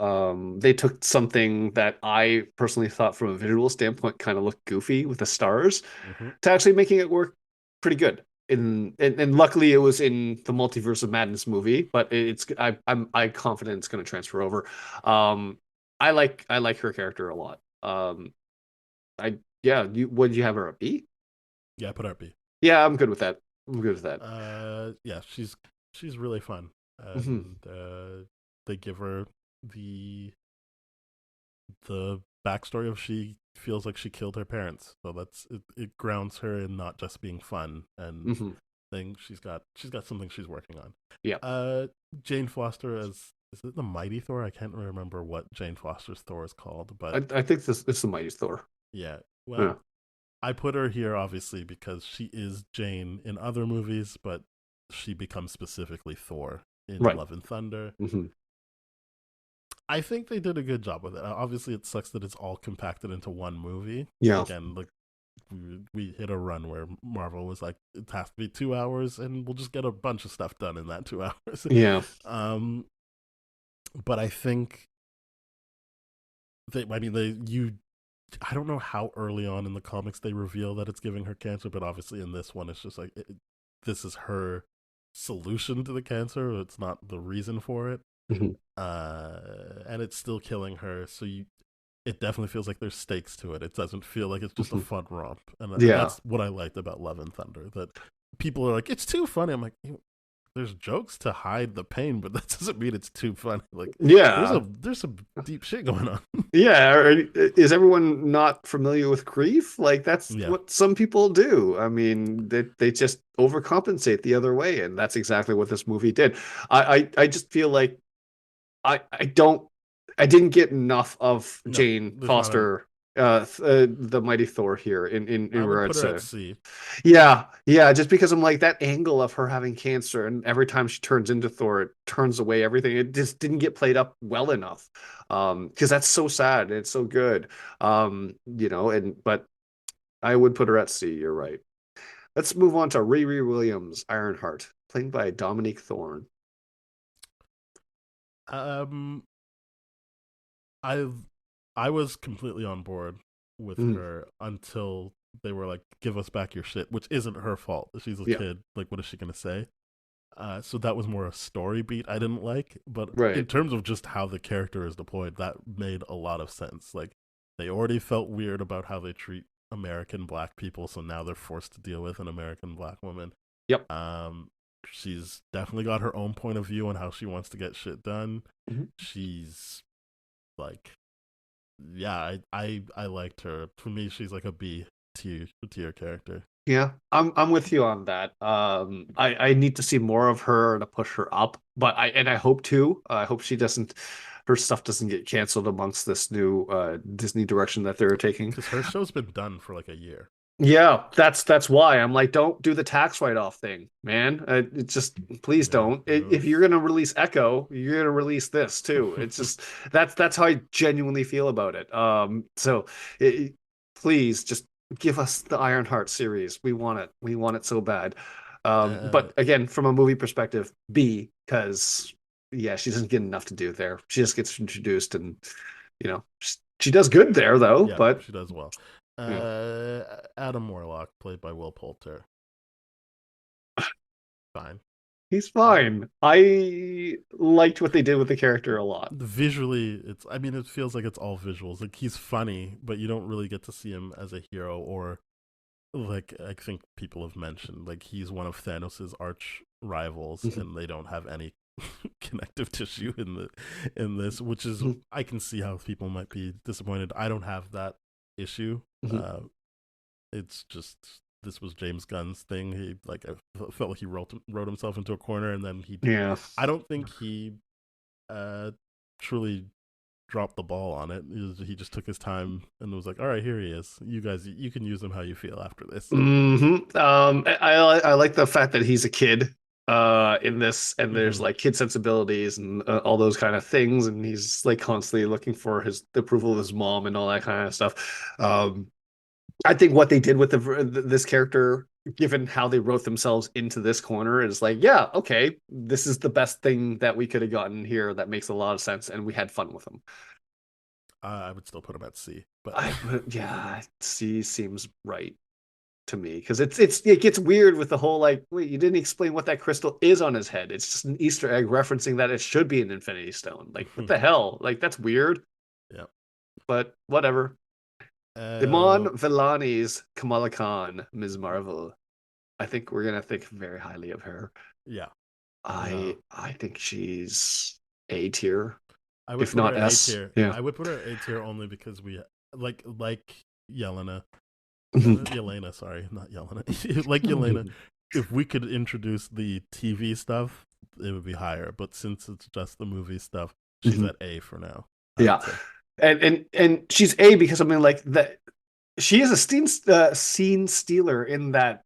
They took something that I personally thought from a visual standpoint kind of looked goofy with the stars Hmm. to actually making it work pretty good. And luckily it was in the Multiverse of Madness movie, but I'm confident it's going to transfer over. Um, I like her character a lot. I yeah, what did you have her a B? Yeah, I put her at B. Yeah, I'm good with that. I'm good with that. Yeah, she's really fun, Hmm. and they give her the the backstory of she feels like she killed her parents, so it grounds her in not just being fun, and Hmm. thing she's got something she's working on. Yeah. Jane Foster as, is it the Mighty Thor? I can't remember what Jane Foster's Thor is called, but I think this is the Mighty Thor. yeah. Yeah. Well, I put her here obviously because she is Jane in other movies, but she becomes specifically Thor in Right. Love and Thunder. Hmm. I think they did a good job with it. Obviously, it sucks that it's all compacted into one movie. Yeah. Again, like, we hit a run where Marvel was like, it has to be 2 hours, and we'll just get a bunch of stuff done in that 2 hours. Yeah. um, but I think I don't know how early on in the comics they reveal that it's giving her cancer, but obviously in this one, it's just like this is her solution to the cancer. It's not the reason for it, Hmm. and it's still killing her. So it definitely feels like there's stakes to it. It doesn't feel like it's just a Hmm. fun romp, and Yeah. that's what I liked about Love and Thunder. That people are like, it's too funny. I'm like, there's jokes to hide the pain, but that doesn't mean it's too funny. Like, Yeah. there's some deep shit going on. Yeah, is everyone not familiar with grief? Like that's Yeah. what some people do. I mean, they just overcompensate the other way, and that's exactly what this movie did. I just feel like I don't I didn't get enough of No, Jane there's not a. Foster, the Mighty Thor here in I would put regards her at to. C. Yeah, yeah, just because I'm like that angle of her having cancer, and every time she turns into Thor, it turns away everything. It just didn't get played up well enough. Because that's so sad and it's so good. And but I would put her at C, you're right. Let's move on to Riri Williams, Ironheart, played by Dominique Thorne. Um, I I was completely on board with Mm, her until they were like, "Give us back your shit," which isn't her fault. She's a yeah, kid. Like, what is she gonna say? So that was more a story beat I didn't like. But in right. terms of just how the character is deployed, that made a lot of sense. Like, they already felt weird about how they treat American black people, so now they're forced to deal with an American black woman. Yep. Um, she's definitely got her own point of view on how she wants to get shit done. Mhm. She's like, yeah, I liked her. For me, she's like a B tier character. Yeah, I'm with you on that. I need to see more of her to push her up, but I hope to. I hope her stuff doesn't get canceled amongst this new Disney direction that they're taking. Because her show's been done for like a year. Yeah, that's why I'm like, don't do the tax write-off thing, man. It just please Yeah, don't. it If you're was. gonna release Echo, you're gonna release this too. It's just that's how I genuinely feel about it. So it, please just give us the Ironheart series. We want it. We want it so bad. uh, But again, from a movie perspective, B, because yeah, she doesn't get enough to do there. She just gets introduced, and she does good there though. yeah, But she does well. you know. Adam Warlock, played by Will Poulter. Fine. He's Uh, fine. I liked what they did with the character a lot. Visually, it's. I mean, it feels like it's all visuals. Like, he's funny, but you don't really get to see him as a hero, or like I think people have mentioned, like he's one of Thanos's arch rivals, Mhm. and they don't have any connective tissue in this, which is, Mhm. I can see how people might be disappointed. I don't have that issue. Mhm. Uh, it's just, this was James Gunn's thing. He, like, I felt like he wrote himself into a corner, and then he. Yeah. I don't think he uh truly dropped the ball on it. He just took his time and was like, "All right, here he is. You guys, you can use him how you feel after this." I like the fact that he's a kid in this, and there's Mm-hmm. like kid sensibilities and all those kind of things, and he's like constantly looking for the approval of his mom and all that kind of stuff. I think what they did with this character, given how they wrote themselves into this corner, is like, yeah, okay, this is the best thing that we could have gotten here. That makes a lot of sense, and we had fun with them. I would still put him at C, but Yeah, C seems right to me because it gets weird with the whole like, wait, you didn't explain what that crystal is on his head. It's just an Easter egg referencing that it should be an Infinity Stone. Like, what the hell? Like, that's weird, yeah. but whatever. Uh, Iman Vellani's Kamala Khan, Ms. Marvel. I think we're gonna think very highly of her. yeah. I No, I think she's A tier, I would if put her not at A S. tier. Yeah. I would put her at A tier only because we like Yelena, Mhm. Yelena. Sorry, not Yelena. Like Yelena. If we could introduce the TV stuff, it would be higher. But since it's just the movie stuff, she's Mhm. at A for now. I would Yeah. say. And she's A because I mean like that she is a scene stealer in that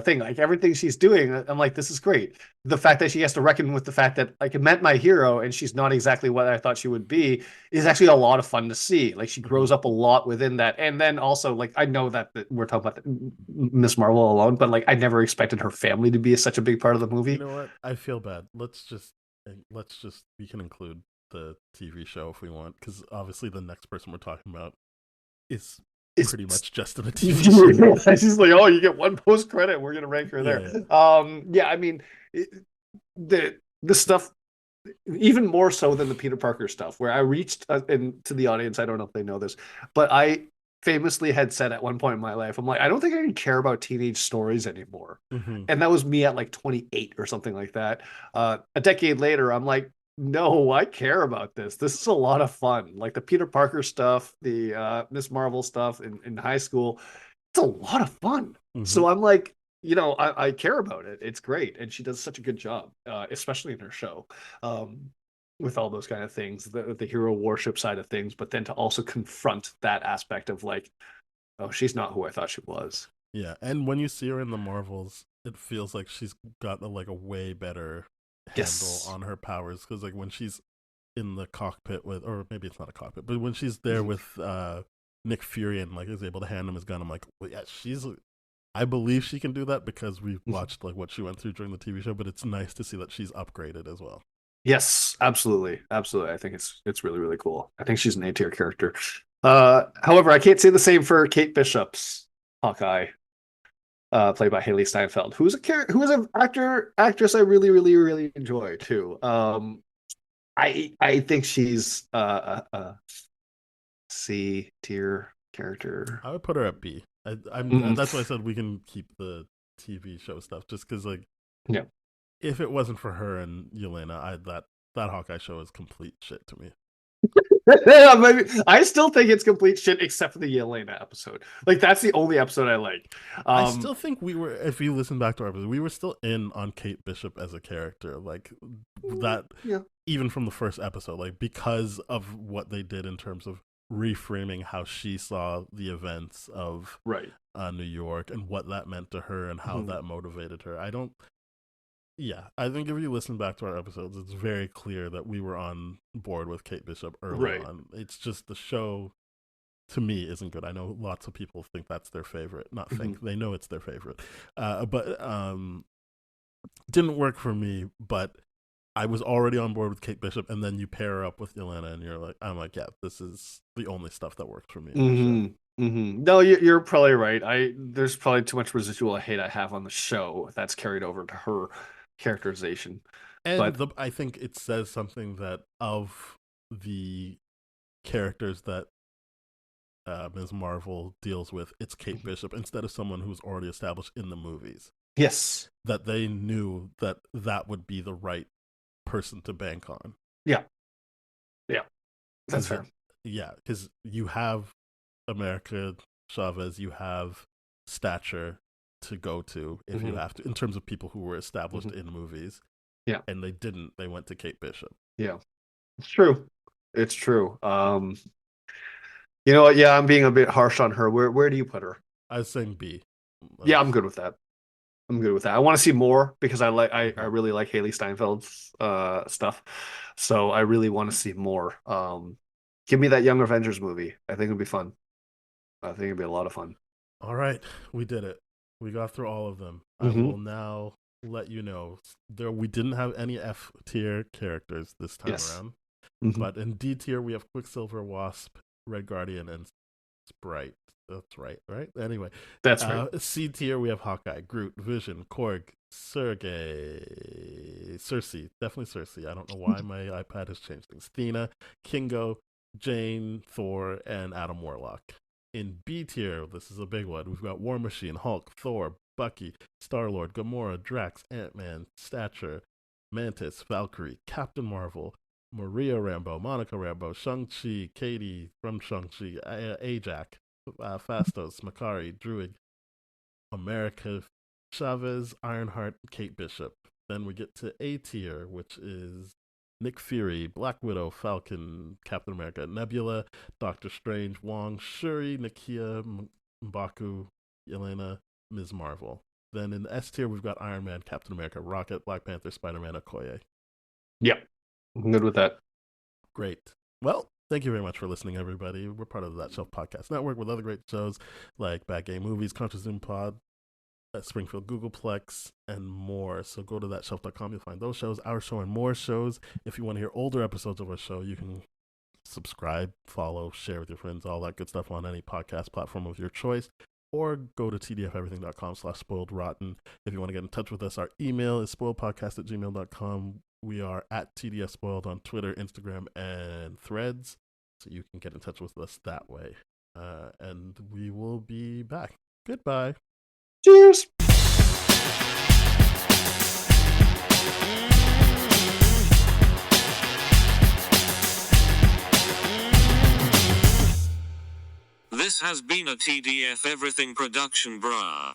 thing. Like everything she's doing, I'm like, this is great. The fact that she has to reckon with the fact that like it met my hero and she's not exactly what I thought she would be is actually a lot of fun to see. Like she Mm-hmm. grows up a lot within that, and then also like I know that we're talking about Miss Marvel alone, but like I never expected her family to be such a big part of the You movie. know what? I feel bad. Let's just we can include the TV show if we want, because obviously the next person we're talking about is It's pretty much just in a TV show. she's like, oh, you get one post credit. We're gonna rank her Yeah, there. yeah. Yeah, I mean, the stuff even more so than the Peter Parker stuff, where I reached into the audience. I don't know if they know this, but I famously had said at one point in my life, I'm like, I don't think I can care about teenage stories anymore. Mm-hmm. And that was me at like 28 or something like that. A decade later, I'm like, no, I care about this. This is a lot of fun. Like the Peter Parker stuff, the Miss Marvel stuff in high school, it's a lot of fun. Mm-hmm. So I'm like, I care about it. It's great. And she does such a good job, especially in her show. With all those kind of things, the hero worship side of things, but then to also confront that aspect of like, oh, she's not who I thought she was. Yeah, and when you see her in the Marvels, it feels like she's got like a way better handle Yes. on her powers because like when she's in the cockpit with, or maybe it's not a cockpit, but when she's there with Nick Fury and like is able to hand him his gun, I'm like, well, yeah, I believe she can do that because we've watched like what she went through during the TV show, but it's nice to see that she's upgraded as well. Yes, absolutely. Absolutely. I think it's really, really cool. I think she's an A-tier character. However, I can't say the same for Kate Bishop's Hawkeye, played by Haley Steinfeld, who is an actress I really, really, really enjoy too. I think she's a C tier character. I would put her at B. Mm-mm. That's why I said we can keep the TV show stuff just because like Yeah. if it wasn't for her and Yelena, that Hawkeye show is complete shit to me. I still think it's complete shit except for the Yelena episode. Like that's the only episode I like. I still think we were, if you listen back to our episode, we were still in on Kate Bishop as a character, like that. Yeah. Even from the first episode, like because of what they did in terms of reframing how she saw the events of Right. New York and what that meant to her and how that motivated her. I think if you listen back to our episodes, it's very clear that we were on board with Kate Bishop early on. It's just the show, to me, isn't good. I know lots of people think that's their favorite. Not think, they know it's their favorite. But didn't work for me, but I was already on board with Kate Bishop, and then you pair her up with Yelena, and I'm like, yeah, this is the only stuff that works for me. No, you're probably right. There's probably too much residual hate I have on the show that's carried over to her characterization. And But I think it says something that of the characters that Ms. Marvel deals with, it's Kate Bishop instead of someone who's already established in the movies. yes, That they knew that would be the right person to bank on. yeah, that's fair. Yeah, because you have America Chavez, you have Stature to go to if you have to, in terms of people who were established in movies. Yeah, and they didn't. They went to Kate Bishop. yeah, it's true. It's true. You know what? Yeah, I'm being a bit harsh on her. Where do you put her? I was saying B. Yeah, I'm good with that. I'm good with that. I want to see more because I really like Haley Steinfeld's stuff. So I really want to see more. Give me that Young Avengers movie. I think it'd be fun. I think it'd be a lot of fun. All right, we did it. We got through all of them. I will now let you know we didn't have any F tier characters this time around. But in D tier we have Quicksilver, Wasp, Red Guardian, and Sprite. That's right? Anyway. That's right. C tier we have Hawkeye, Groot, Vision, Korg, Sergey, Cersei. Definitely Cersei. I don't know why my iPad has changed things. Thena, Kingo, Jane, Thor, and Adam Warlock. In B tier, this is a big one. We've got War Machine, Hulk, Thor, Bucky, Star-Lord, Gamora, Drax, Ant-Man, Stature, Mantis, Valkyrie, Captain Marvel, Maria Rambeau, Monica Rambeau, Shang-Chi, Katie from Shang-Chi, Ajak, Fastos, Makari, Druid, America Chavez, Ironheart, Kate Bishop. Then we get to A tier, which is Nick Fury, Black Widow, Falcon, Captain America, Nebula, Doctor Strange, Wong, Shuri, Nakia, M'Baku, Yelena, Ms. Marvel. Then in the S tier, we've got Iron Man, Captain America, Rocket, Black Panther, Spider-Man, Okoye. Yep. I'm good with that. Great. Well, thank you very much for listening, everybody. We're part of the That Shelf Podcast Network with other great shows like Bad Game Movies, Conscious Zoom Pod, Springfield Googleplex, and more. So go to thatshelf.com. You'll find those shows, our show, and more shows. If you want to hear older episodes of our show, you can subscribe, follow, share with your friends, all that good stuff on any podcast platform of your choice. Or go to tdfeverything.com/spoiledrotten. If you want to get in touch with us, our email is spoiledpodcast@gmail.com. We are at TDF Spoiled on Twitter, Instagram, and Threads. So you can get in touch with us that way. And we will be back. Goodbye. Cheers. This has been a TDF Everything production, brah.